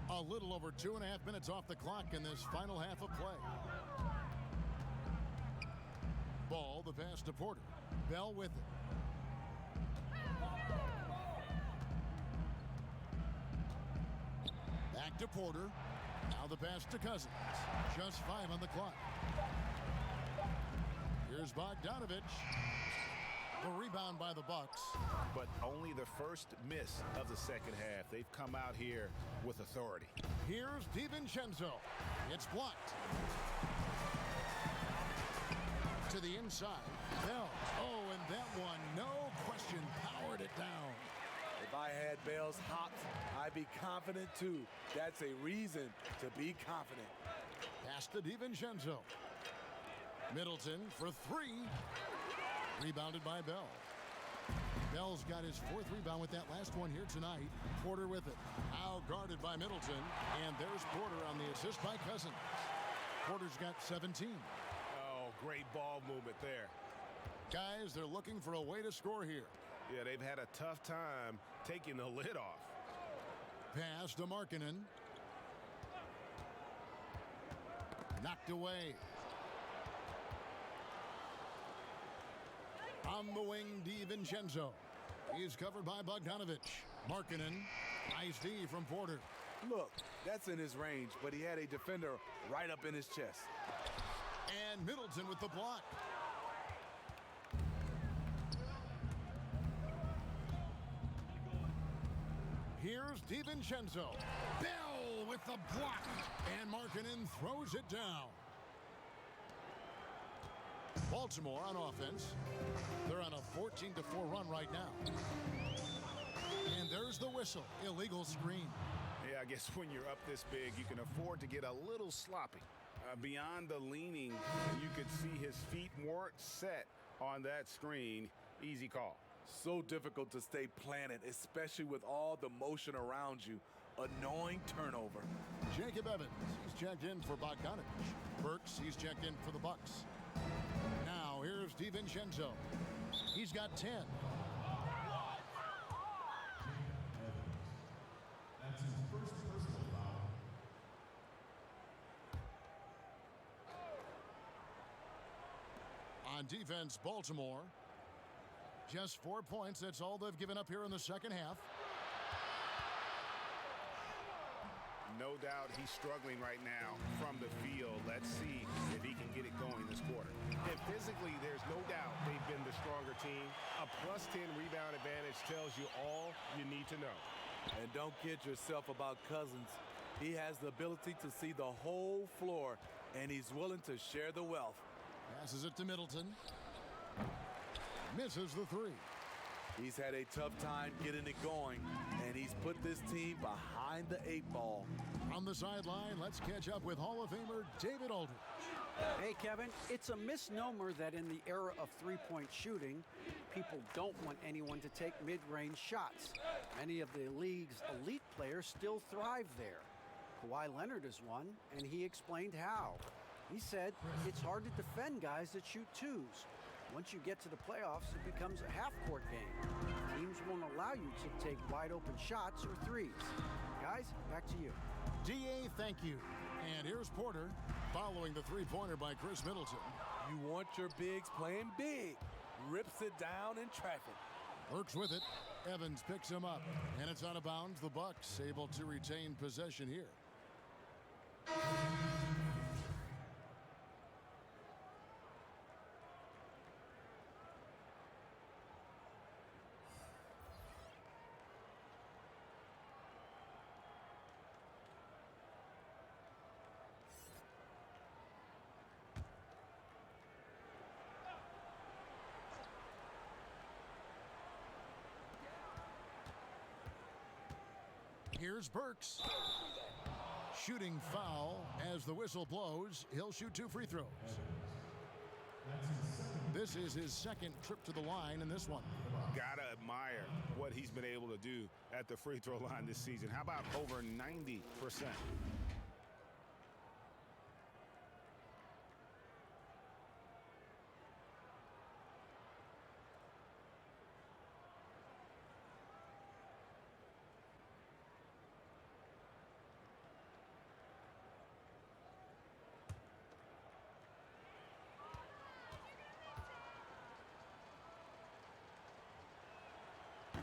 A little over 2.5 minutes off the clock in this final half of play. Ball, the pass to Porter. Bell with it. Back to Porter. Now the pass to Cousins. Just 5 on the clock. Here's Bogdanovich. The rebound by the Bucks. But only the first miss of the second half. They've come out here with authority. Here's DiVincenzo. It's blocked. To the inside. Bell. Oh, and that one, no question, powered it down. If I had Bell's hops, I'd be confident too. That's a reason to be confident. Pass to DiVincenzo. Middleton for 3. Rebounded by Bell. Bell's got his 4th rebound with that last one here tonight. Porter with it. Now guarded by Middleton. And there's Porter on the assist by Cousins. Porter's got 17. Oh, great ball movement there. Guys, they're looking for a way to score here. Yeah, they've had a tough time taking the lid off. Pass to Markkanen. Knocked away. On the wing, DiVincenzo. He's covered by Bogdanovic. Markkanen. Nice D from Porter. Look, that's in his range, but he had a defender right up in his chest. And Middleton with the block. Here's DiVincenzo. Bell with the block. And Markkanen throws it down. Baltimore on offense. They're on a 14-4 run right now. And there's the whistle. Illegal screen. Yeah, I guess when you're up this big, you can afford to get a little sloppy. Beyond the leaning, you could see his feet weren't set on that screen. Easy call. So difficult to stay planted, especially with all the motion around you. Annoying turnover. Jacob Evans, he's checked in for Bogdanovic. Burks, he's checked in for the Bucks. Now here's DiVincenzo. He's got 10. That's his first personal foul. On defense, Baltimore. Just 4 points. That's all they've given up here in the second half. No doubt he's struggling right now from the field. Let's see if he can get it going this quarter. And physically, there's no doubt they've been the stronger team. A +10 rebound advantage tells you all you need to know. And don't kid yourself about Cousins. He has the ability to see the whole floor, and he's willing to share the wealth. Passes it to Middleton. Misses the 3. He's had a tough time getting it going, and he's put this team behind the 8 ball. On the sideline, let's catch up with Hall of Famer David Aldridge. Hey, Kevin, it's a misnomer that in the era of three-point shooting, people don't want anyone to take mid-range shots. Many of the league's elite players still thrive there. Kawhi Leonard is one, and he explained how. He said it's hard to defend guys that shoot twos. Once you get to the playoffs, it becomes a half-court game. Teams won't allow you to take wide-open shots or threes. Guys, back to you. D.A., thank you. And here's Porter following the three-pointer by Chris Middleton. You want your bigs playing big. Rips it down in traffic. Burks with it. Evans picks him up. And it's out of bounds. The Bucks able to retain possession here. Here's Burks. Shooting foul as the whistle blows. He'll shoot 2 free throws. This is his second trip to the line in this one. Gotta admire what he's been able to do at the free throw line this season. How about over 90%?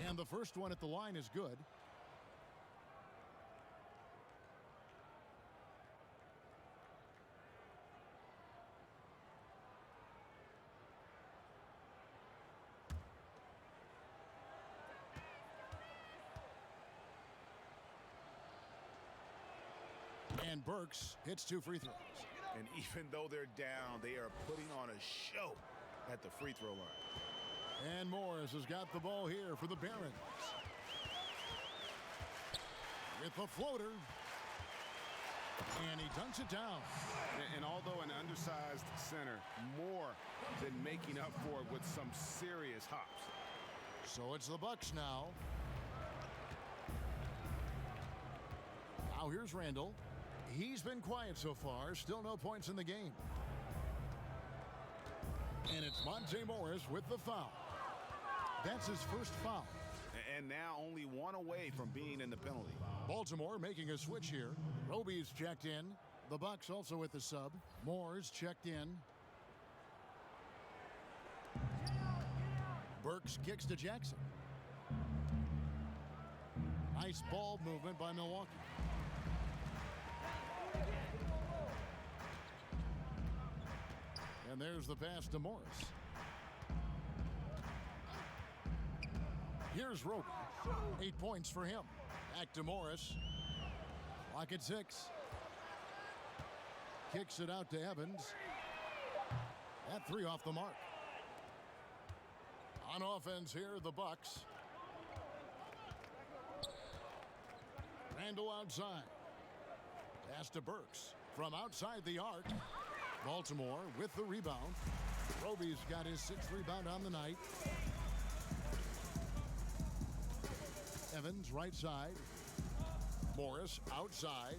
And the first one at the line is good. And Burks hits 2 free throws. And even though they're down, they are putting on a show at the free throw line. And Morris has got the ball here for the Barons. With the floater. And he dunks it down. And although an undersized center more than making up for it with some serious hops. So it's the Bucks now. Now here's Randall. He's been quiet so far. Still no points in the game. And it's Monte Morris with the foul. That's his first foul. And now only one away from being in the penalty. Baltimore making a switch here. Roby's checked in. The Bucks also with the sub. Moore's checked in. Burks kicks to Jackson. Nice ball movement by Milwaukee. And there's the pass to Morris. Here's Roby. 8 points for him. Back to Morris. Clock at 6. Kicks it out to Evans. That 3 off the mark. On offense here, the Bucks. Randall outside. Pass to Burks. From outside the arc. Baltimore with the rebound. Roby's got his 6th rebound on the night. Evans right side. Morris outside.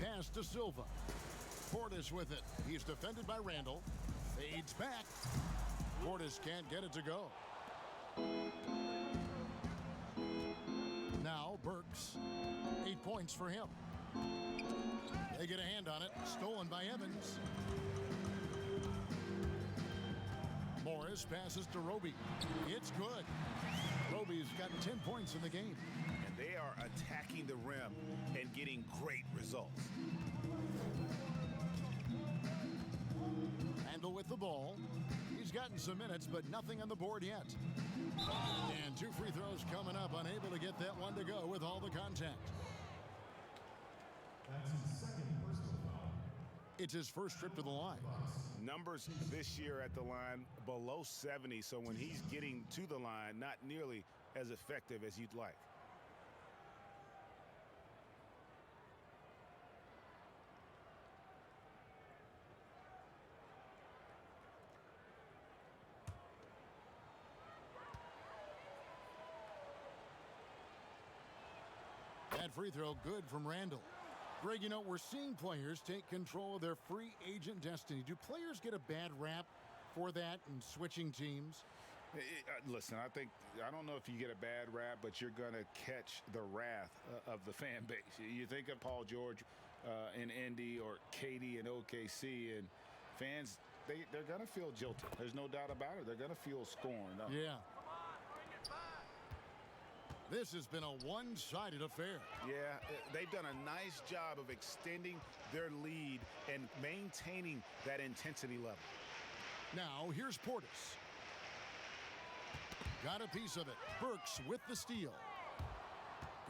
Pass to Silva. Portis with it. He's defended by Randall. Fades back. Portis can't get it to go. Now Burks. 8 points for him. They get a hand on it. Stolen by Evans. Morris passes to Roby. It's good. Roby's got 10 points in the game. And they are attacking the rim and getting great results. Randall with the ball. He's gotten some minutes, but nothing on the board yet. And 2 free throws coming up. Unable to get that one to go with all the contact. That's his second personal foul. It's his first trip to the line. Numbers this year at the line below 70, so when he's getting to the line, not nearly as effective as you'd like. That free throw good from Randall. Greg, you know, we're seeing players take control of their free agent destiny. Do players get a bad rap for that and switching teams? Listen, I don't know if you get a bad rap, but you're going to catch the wrath of the fan base. You think of Paul George in Indy or Katie in OKC, and fans, they're going to feel jilted. There's no doubt about it. They're going to feel scorned. Yeah. This has been a one-sided affair. Yeah, they've done a nice job of extending their lead and maintaining that intensity level. Now, here's Portis. Got a piece of it. Burks with the steal.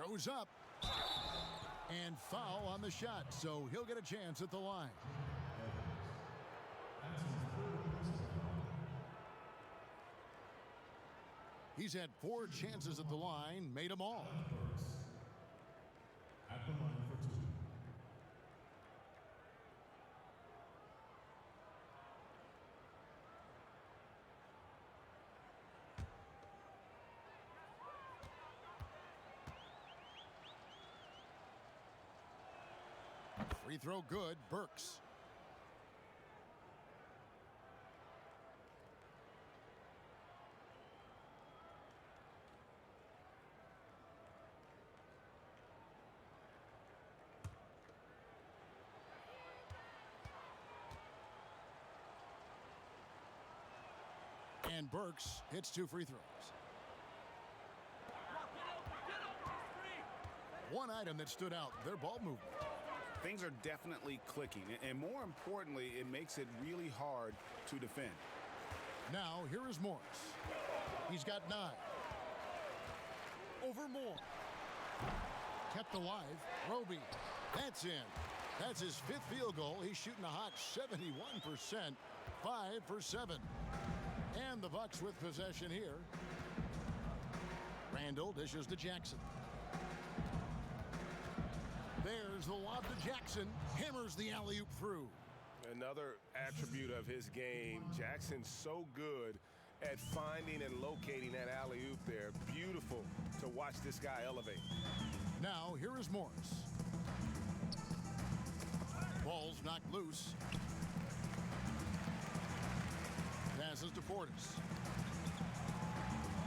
Goes up. And foul on the shot, so he'll get a chance at the line. He's had 4 chances at the line, made them all. At the line for 2. Free throw good, Burks. And Burks hits 2 free throws. One item that stood out, their ball movement. Things are definitely clicking, and more importantly, it makes it really hard to defend. Now, here is Morris. He's got 9. Over Moore. Kept alive. Roby. That's in. That's his 5th field goal. He's shooting a hot 71%. 5 for 7. And the Bucks with possession here. Randall dishes to Jackson. Here's the lob to Jackson. Hammers the alley-oop through. Another attribute of his game, Jackson's so good at finding and locating that alley-oop there. Beautiful to watch this guy elevate. Now, here is Morris. Ball's knocked loose. Passes to Portis.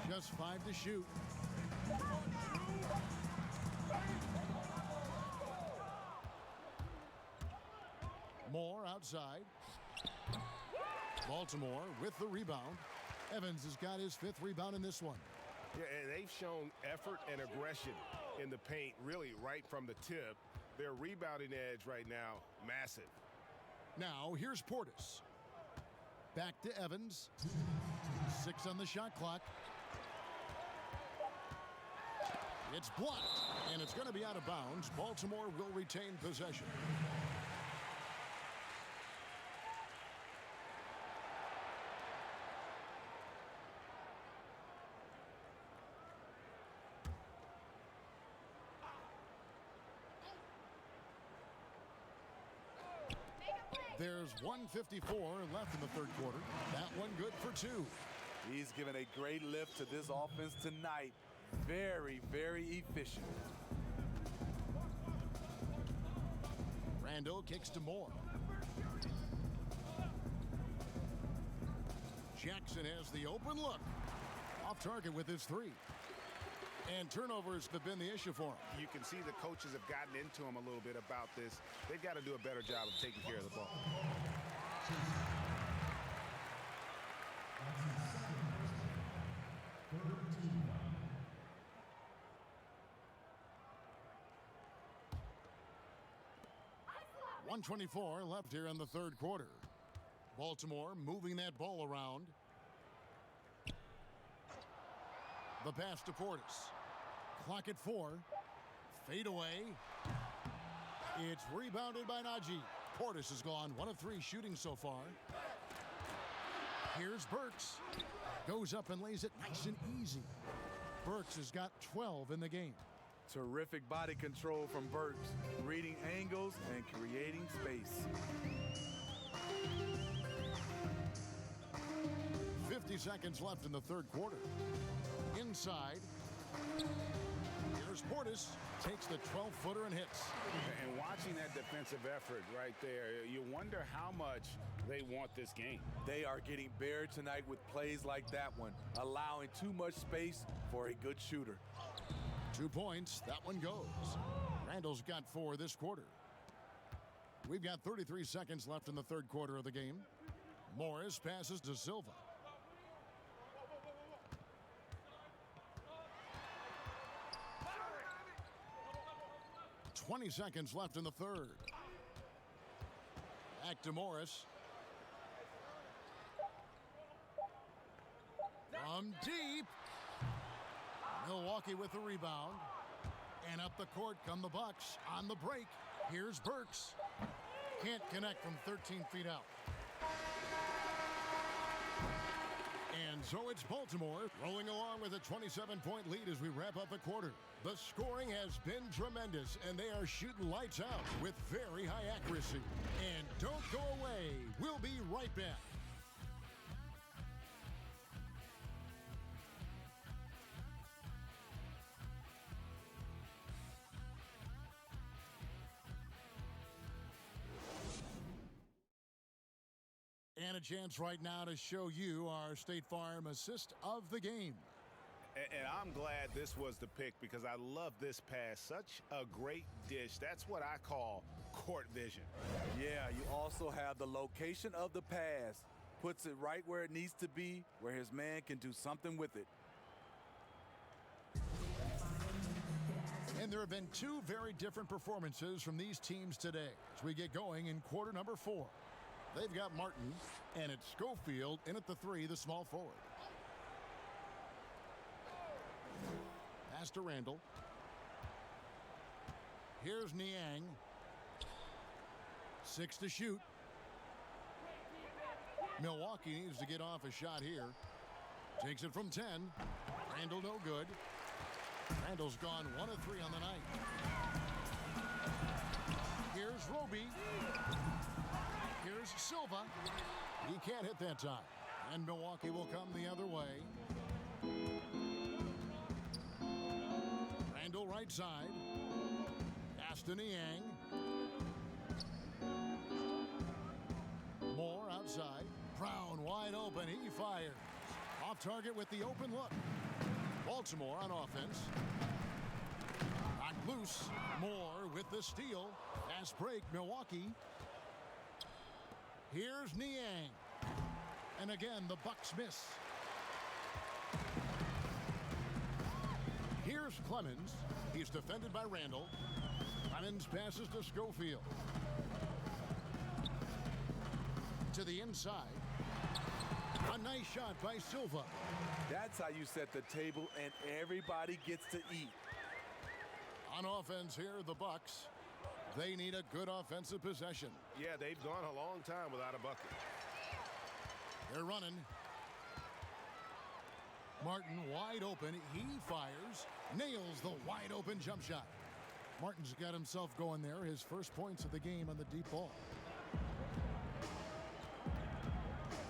Just 5 to shoot. Moore outside. Baltimore with the rebound. Evans has got his 5th rebound in this one. Yeah, and they've shown effort and aggression in the paint, really right from the tip. Their rebounding edge right now, massive. Now, here's Portis. Back to Evans. 6 on the shot clock. It's blocked, and it's going to be out of bounds. Baltimore will retain possession. There's 1:54 left in the third quarter. That one good for 2. He's given a great lift to this offense tonight. Very, very efficient. Randall kicks to Moore. Jackson has the open look. Off target with his 3. And turnovers have been the issue for him. You can see the coaches have gotten into him a little bit about this. They've got to do a better job of taking care of the ball. .124 left here in the third quarter. Baltimore moving that ball around. The pass to Portis. Clock at 4. Fade away. It's rebounded by Najee. Portis has gone 1 of 3 shooting so far. Here's Burks. Goes up and lays it nice and easy. Burks has got 12 in the game. Terrific body control from Burks, reading angles and creating space. 50 seconds left in the third quarter. Inside. Here's Portis. Takes the 12-footer and hits. And watching that defensive effort right there, you wonder how much they want this game. They are getting buried tonight with plays like that one, allowing too much space for a good shooter. 2 points. That one goes. Randall's got 4 this quarter. We've got 33 seconds left in the third quarter of the game. Morris passes to Silva. 20 seconds left in the third. Back to Morris. From deep. Milwaukee with the rebound. And up the court come the Bucks on the break. Here's Burks. Can't connect from 13 feet out. And so it's Baltimore rolling along with a 27-point lead as we wrap up the quarter. The scoring has been tremendous, and they are shooting lights out with very high accuracy. And don't go away. We'll be right back. And a chance right now to show you our State Farm assist of the game. And I'm glad this was the pick because I love this pass. Such a great dish. That's what I call court vision. Yeah, you also have the location of the pass. Puts it right where it needs to be, where his man can do something with it. And there have been 2 very different performances from these teams today as we get going in quarter number 4. They've got Martin, and it's Schofield in at the 3, the small forward. Pass to Randall. Here's Niang. 6 to shoot. Milwaukee needs to get off a shot here. Takes it from 10. Randall no good. Randall's gone 1 of 3 on the night. Ruby. Here's Silva. He can't hit that time. And Milwaukee will come the other way. Randall right side. Aston Yang. Moore outside. Brown wide open. He fires. Off target with the open look. Baltimore on offense. Knocked loose. Moore with the steal. Fast break, Milwaukee. Here's Niang. And again, the Bucks miss. Here's Clemens. He's defended by Randall. Clemens passes to Schofield. To the inside. A nice shot by Silva. That's how you set the table and everybody gets to eat. On offense here, the Bucks. They need a good offensive possession. Yeah, they've gone a long time without a bucket. They're running. Martin wide open. He fires. Nails the wide open jump shot. Martin's got himself going there. His first points of the game on the deep ball.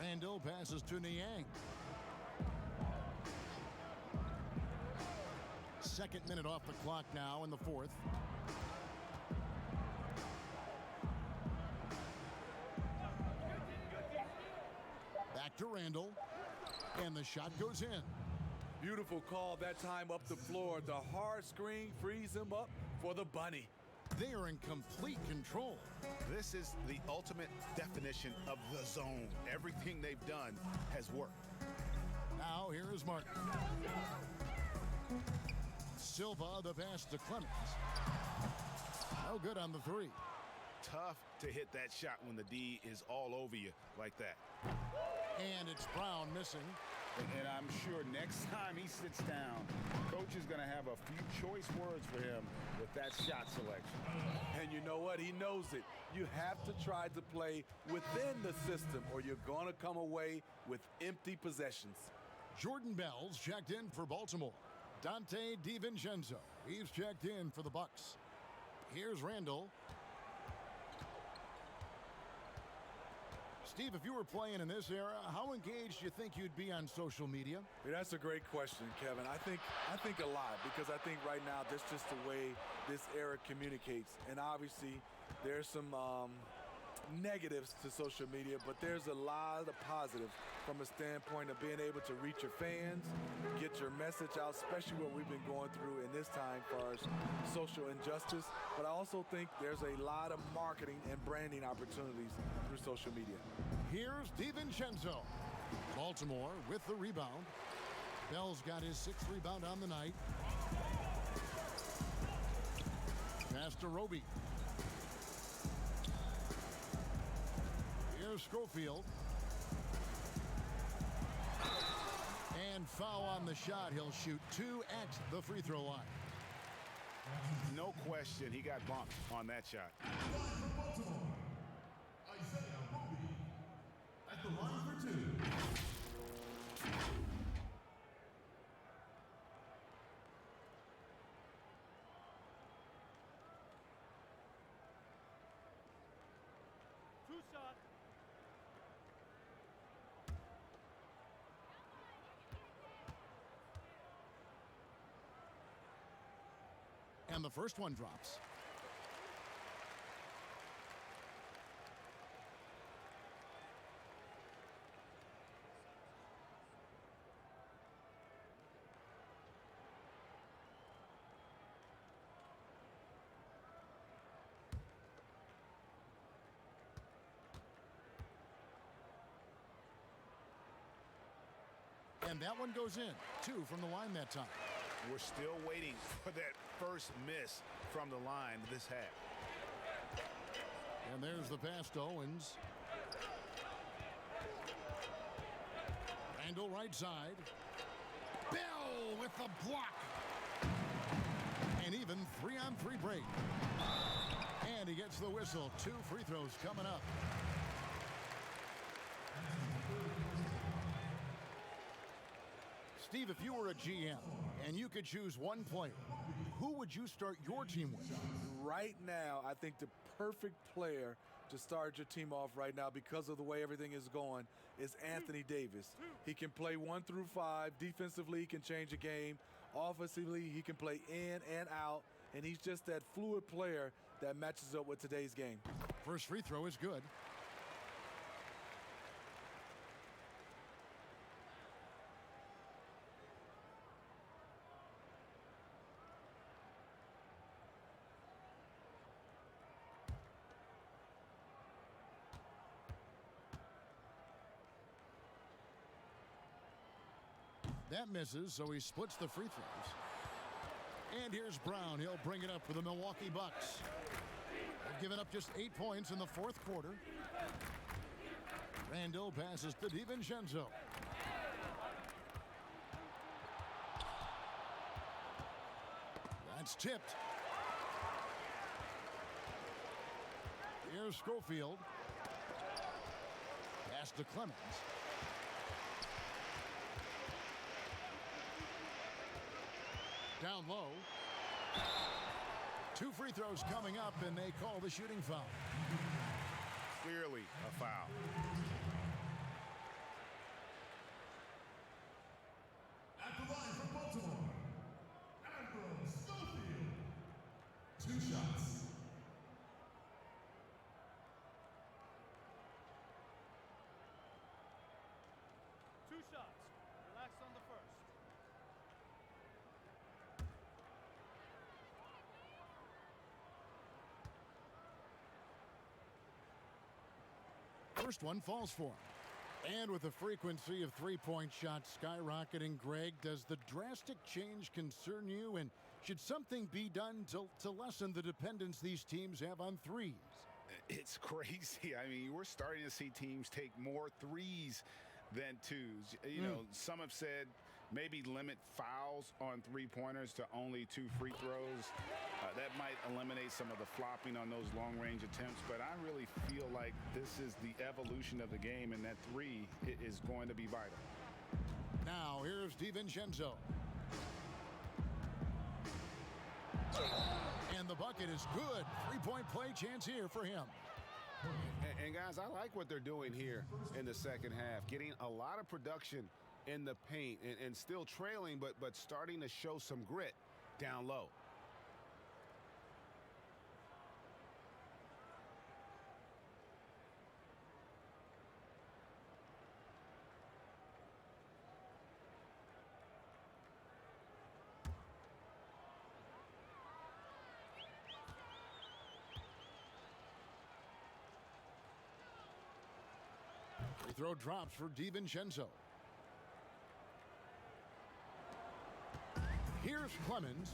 Randall passes to Niang. Second minute off the clock now in the fourth. Back to Randall. And the shot goes in. Beautiful call that time up the floor. The hard screen frees him up for the bunny. They are in complete control. This is the ultimate definition of the zone. Everything they've done has worked. Now here is Martin. Silva, the pass to Clemens. No good on the three. Tough to hit that shot when the D is all over you like that. And it's Brown missing. And I'm sure next time he sits down, coach is going to have a few choice words for him with that shot selection. And you know what? He knows it. You have to try to play within the system or you're going to come away with empty possessions. Jordan Bell's checked in for Baltimore. Dante DiVincenzo, he's checked in for the Bucks. Here's Randall. Steve, if you were playing in this era, how engaged do you think you'd be on social media? That's a great question, Kevin. I think a lot because I think right now that's just the way this era communicates. And obviously there's some negatives to social media, but there's a lot of positives from a standpoint of being able to reach your fans, get your message out, especially what we've been going through in this time for our social injustice. But I also think there's a lot of marketing and branding opportunities through social media. Here's DiVincenzo. Baltimore with the rebound. Bell's got his sixth rebound on the night. Pass to Roby. Here's Schofield. And foul on the shot. He'll shoot two at the free throw line. No question, he got bumped on that shot. At the line for two. Two shot. And the first one drops. And that one goes in. Two from the line that time. We're still waiting for that first miss from the line this half. And there's the pass to Owens. Randall right side. Bell with the block. And even 3-on-3 break. And he gets the whistle. Two free throws coming up. Steve, if you were a GM and you could choose one player, who would you start your team with? right now, I think the perfect player to start your team off right now because of the way everything is going is Anthony Davis. He can play 1 through 5. Defensively, he can change a game. Offensively, he can play in and out. And he's just that fluid player that matches up with today's game. First free throw is good. That misses, so he splits the free throws. And here's Brown. He'll bring it up for the Milwaukee Bucks. They've given up just 8 points in the fourth quarter. Randall passes to DiVincenzo. That's tipped. Here's Schofield. Pass to Clemens. Down low. 2 free throws coming up, and they call the shooting foul. Clearly a foul. At the line from Baltimore, Schofield. 2 shots. Relax on the first. First one falls for him. And with the frequency of three-point shots skyrocketing, Greg, does the drastic change concern you? And should something be done to lessen the dependence these teams have on threes? It's crazy. I mean, we're starting to see teams take more threes than twos. You know, some have said maybe limit fouls on three-pointers to only 2 free throws. That might eliminate some of the flopping on those long-range attempts, but I really feel like this is the evolution of the game, and that 3 is going to be vital. Now, here's DiVincenzo. And the bucket is good. 3-point play chance here for him. And guys, I like what they're doing here in the second half, getting a lot of production in the paint and still trailing, but starting to show some grit down low. Free throw drops for DiVincenzo. Here's Clemens.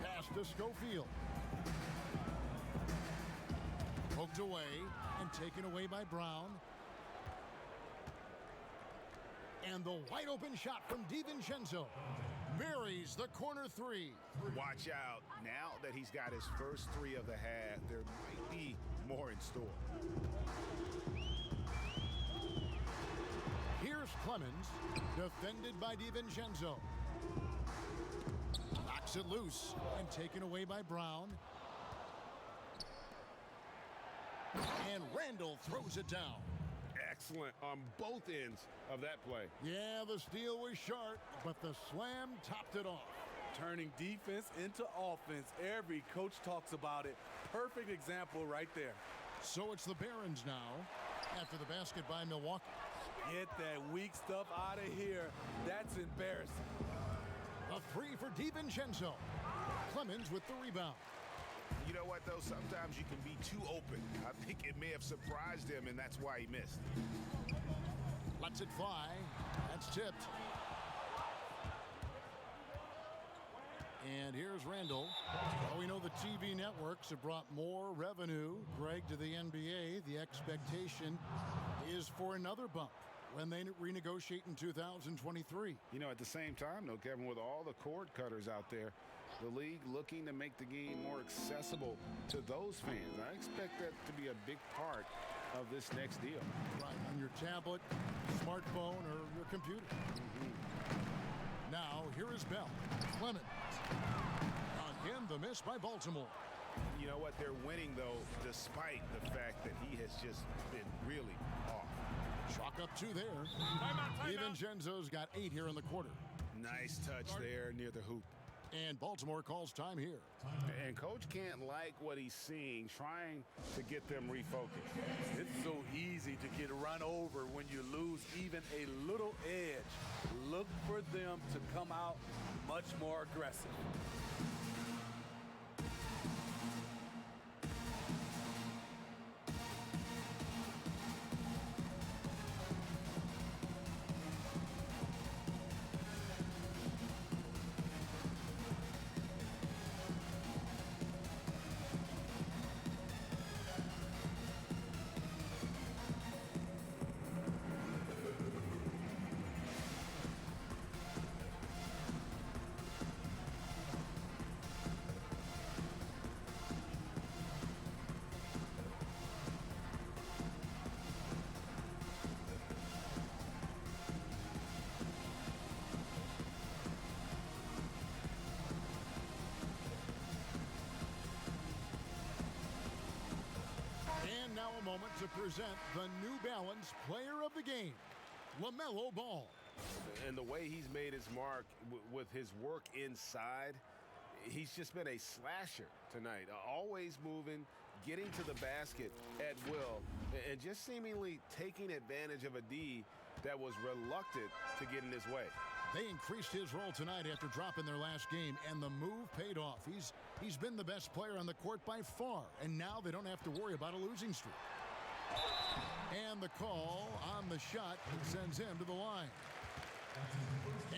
Pass to Schofield. Poked away and taken away by Brown. And the wide open shot from DiVincenzo buries the corner 3. Watch out. Now that he's got his first 3 of the half, there might be more in store. Here's Clemens, defended by DiVincenzo. Knocks it loose and taken away by Brown. And Randall throws it down. Excellent on both ends of that play. Yeah, the steal was sharp, but the slam topped it off. Turning defense into offense. Every coach talks about it. Perfect example right there. So it's the Barons now after the basket by Milwaukee. Get that weak stuff out of here. That's embarrassing. A 3 for DiVincenzo. Clemens with the rebound. You know what, though? Sometimes you can be too open. I think it may have surprised him, and that's why he missed. Lets it fly. That's tipped. And here's Randall. Well, we know the TV networks have brought more revenue, Greg, to the NBA. The expectation is for another bump when they renegotiate in 2023. You know, at the same time, though, Kevin, with all the cord cutters out there, the league looking to make the game more accessible to those fans. I expect that to be a big part of this next deal. Right, on your tablet, smartphone, or your computer. Now, here is Bell. Clemens. Again, the miss by Baltimore. You know what? They're winning, though, despite the fact that he has just been really off. Chalk up 2 there. DiVincenzo's got 8 here in the quarter. Nice touch there near the hoop. And Baltimore calls time here. And Coach can't like what he's seeing, trying to get them refocused. It's so easy to get run over when you lose even a little edge. Look for them to come out much more aggressive. And now a moment to present the New Balance Player of the Game, LaMelo Ball. And the way he's made his mark with his work inside, he's just been a slasher tonight. Always moving, getting to the basket at will, and just seemingly taking advantage of a D that was reluctant to get in his way. They increased his role tonight after dropping their last game, and the move paid off. He's been the best player on the court by far, and now they don't have to worry about a losing streak. And the call on the shot sends him to the line.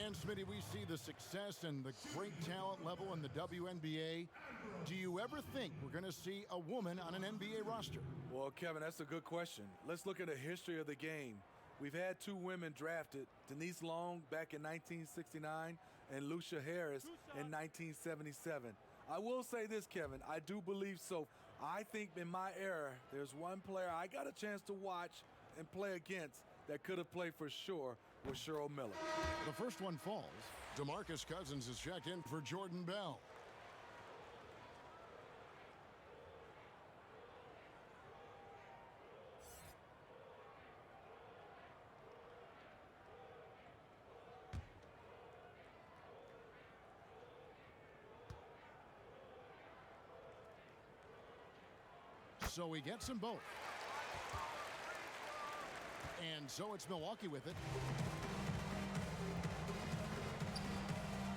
And Smitty, we see the success and the great talent level in the WNBA. Do you ever think we're going to see a woman on an NBA roster? Well, Kevin, that's a good question. Let's look at the history of the game. We've had 2 women drafted, Denise Long back in 1969 and Lucia Harris in 1977. I will say this, Kevin, I do believe so. I think in my era, there's one player I got a chance to watch and play against that could have played for sure with Cheryl Miller. The first one falls. DeMarcus Cousins is checked in for Jordan Bell. So he gets them both. And so it's Milwaukee with it.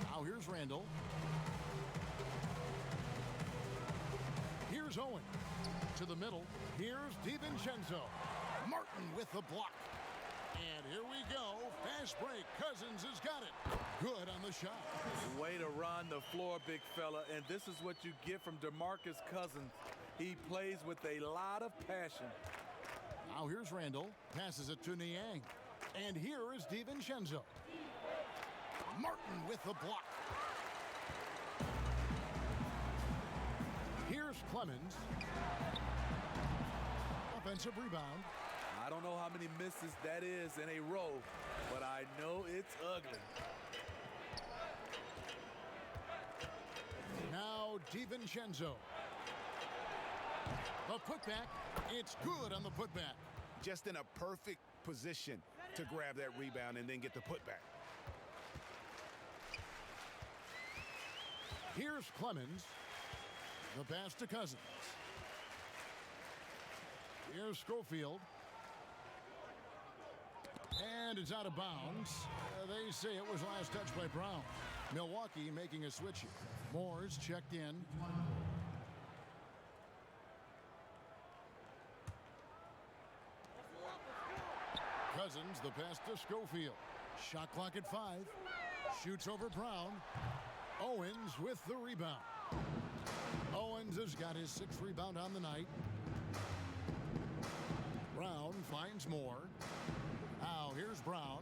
Now here's Randall. Here's Owen. To the middle. Here's DiVincenzo. Martin with the block. And here we go. Fast break. Cousins has got it. Good on the shot. Way to run the floor, big fella. And this is what you get from DeMarcus Cousins. He plays with a lot of passion. Now here's Randall. Passes it to Niang. And here is DiVincenzo. Martin with the block. Here's Clemens. Offensive rebound. I don't know how many misses that is in a row, but I know it's ugly. Now DiVincenzo. The putback. It's good on the putback. Just in a perfect position to grab that rebound and then get the putback. Here's Clemens. The pass to Cousins. Here's Schofield. And it's out of bounds. They say it was last touched by Brown. Milwaukee making a switch here. Moore's checked in. Cousins, the pass to Schofield. Shot clock at 5. Shoots over Brown. Owens with the rebound. Owens has got his 6th rebound on the night. Brown finds Moore. Now here's Brown.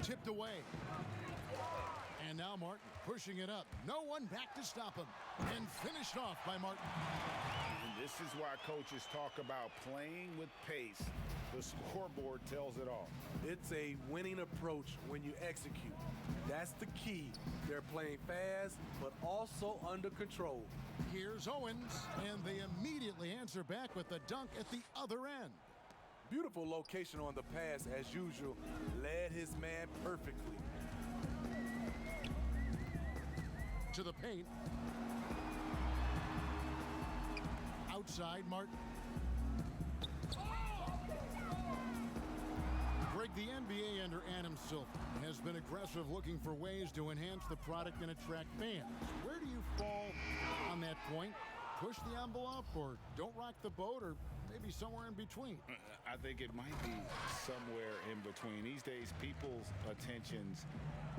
Tipped away. And now Martin. Pushing it up. No one back to stop him. And finished off by Martin. And this is why coaches talk about playing with pace. The scoreboard tells it all. It's a winning approach when you execute. That's the key. They're playing fast, but also under control. Here's Owens, and they immediately answer back with the dunk at the other end. Beautiful location on the pass, as usual. Led his man perfectly. To the paint. Outside, Martin. Greg, the NBA under Adam Silver has been aggressive, looking for ways to enhance the product and attract fans. Where do you fall on that point? Push the envelope, or don't rock the boat, or maybe somewhere in between? I think it might be somewhere in between. These days, people's attentions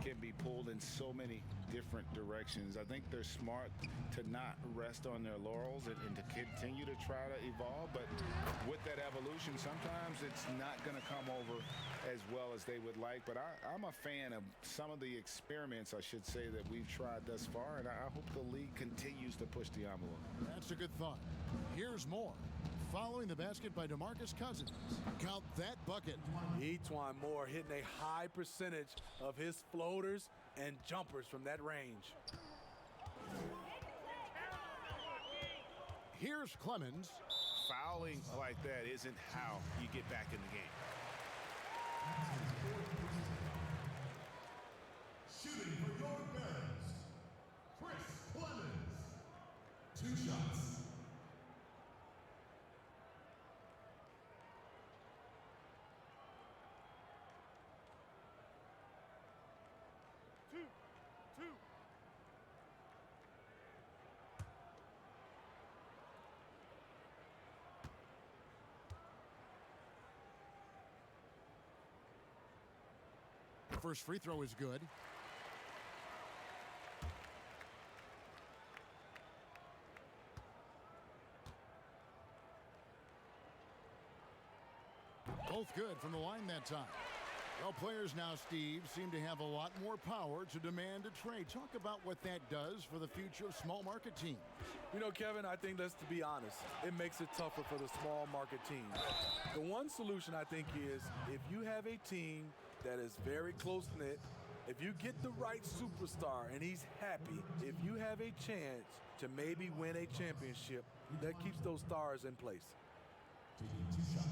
can be pulled in so many different directions. I think they're smart to not rest on their laurels and to continue to try to evolve. But with that evolution, sometimes it's not going to come over as well as they would like. But I'm a fan of some of the experiments, I should say, that we've tried thus far. And I hope the league continues to push the envelope. That's a good thought. Here's more. Following the basket by DeMarcus Cousins. Count that bucket. Etwan Moore hitting a high percentage of his floaters and jumpers from that range. Here's Clemens. Fouling like that isn't how you get back in the game. Shooting for your Barons, Chris Clemens. 2 shots. First free throw is good. Both good from the line that time. Well, players now, Steve, seem to have a lot more power to demand a trade. Talk about what that does for the future of small market teams. You know, Kevin, I think, let's be honest, it makes it tougher for the small market teams. The one solution, I think, is if you have a team that is very close-knit, if you get the right superstar and he's happy, if you have a chance to maybe win a championship, that keeps those stars in place. Taking 2 shots.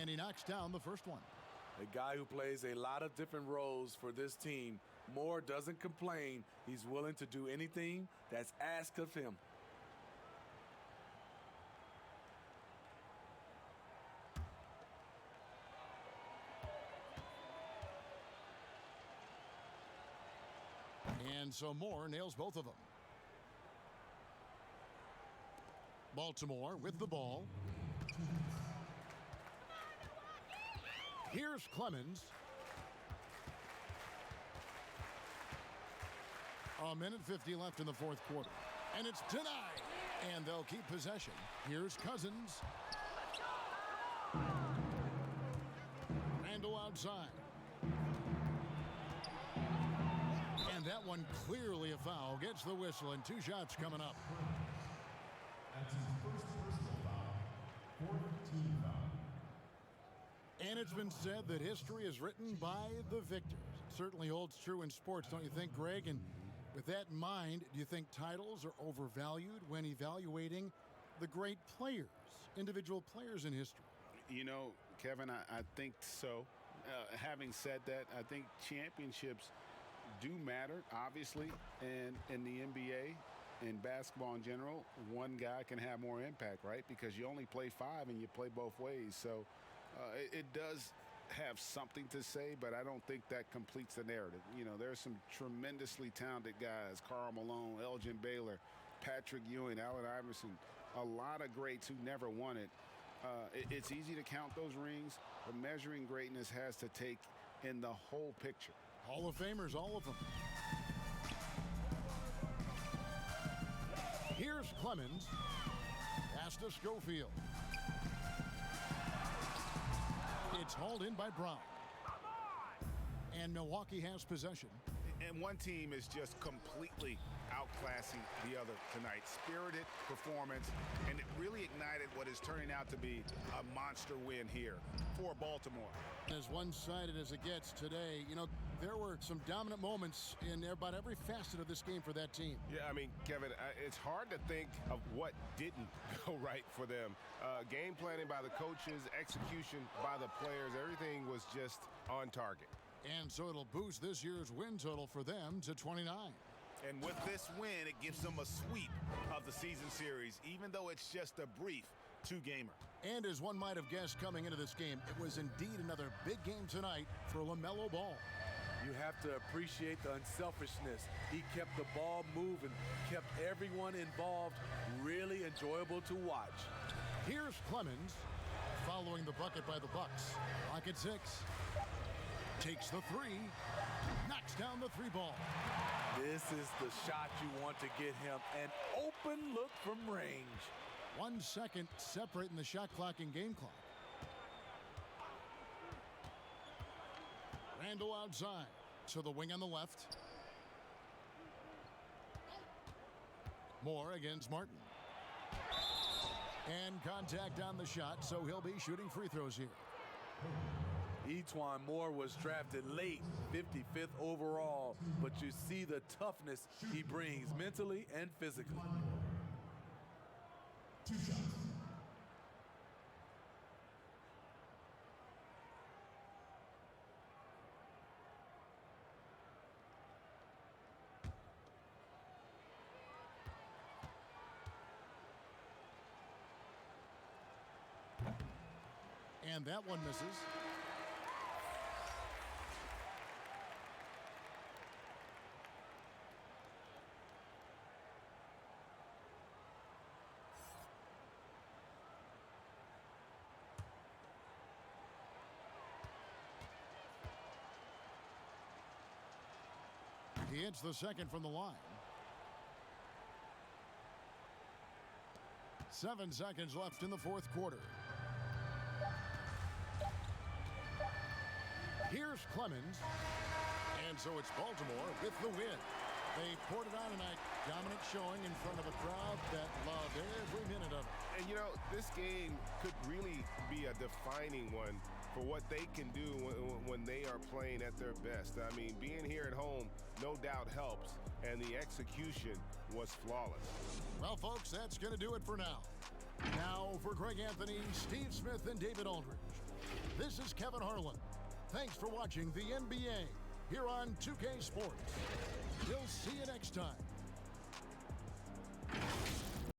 And he knocks down the first one. A guy who plays a lot of different roles for this team. Moore doesn't complain. He's willing to do anything that's asked of him. And so Moore nails both of them. Baltimore with the ball. Here's Clemens. A minute 50 left in the fourth quarter. And it's denied. And they'll keep possession. Here's Cousins. Randall outside. And that one clearly a foul. Gets the whistle, and 2 shots coming up. That's his first personal foul. 4th team foul. And it's been said that history is written by the victors. It certainly holds true in sports, don't you think, Greg? And with that in mind, do you think titles are overvalued when evaluating the great players, individual players in history? You know, Kevin, I think so. Having said that, I think championships do matter, obviously, and in the NBA and basketball in general, one guy can have more impact, right? Because you only play 5 and you play both ways. So it does have something to say, but I don't think that completes the narrative. You know, there's some tremendously talented guys, Karl Malone, Elgin Baylor, Patrick Ewing, Allen Iverson, a lot of greats who never won it. It's easy to count those rings, but measuring greatness has to take in the whole picture. Hall of Famers, all of them. Clemens. Pass to Schofield. It's hauled in by Brown. And Milwaukee has possession. And one team is just completely outclassing the other tonight. Spirited performance, and it really ignited what is turning out to be a monster win here for Baltimore. As one-sided as it gets today, you know, there were some dominant moments in about every facet of this game for that team. Yeah, I mean, Kevin, it's hard to think of what didn't go right for them. Game planning by the coaches, execution by the players, everything was just on target. And so it'll boost this year's win total for them to 29. And with this win, it gives them a sweep of the season series, even though it's just a brief two-gamer. And as one might have guessed coming into this game, it was indeed another big game tonight for LaMelo Ball. You have to appreciate the unselfishness. He kept the ball moving, kept everyone involved, really enjoyable to watch. Here's Clemens following the bucket by the Bucks. Lock at 6. Takes the three, knocks down the three ball. This is the shot you want to get him, an open look from range. 1 second separating the shot clock and game clock. Randall outside to the wing on the left. Moore against Martin. And contact on the shot, so he'll be shooting free throws here. Etwan Moore was drafted late, 55th overall, but you see the toughness he brings mentally and physically. 2 shots. And that one misses. He hits the second from the line. 7 seconds left in the fourth quarter. Here's Clemens. And so it's Baltimore with the win. They poured it on tonight. Dominant showing in front of a crowd that loved every minute of it. And, you know, this game could really be a defining one for what they can do when they are playing at their best. I mean, being here at home no doubt helps, and the execution was flawless. Well, folks, that's going to do it for now. Now for Greg Anthony, Steve Smith, and David Aldridge, this is Kevin Harlan. Thanks for watching the NBA here on 2K Sports. We'll see you next time.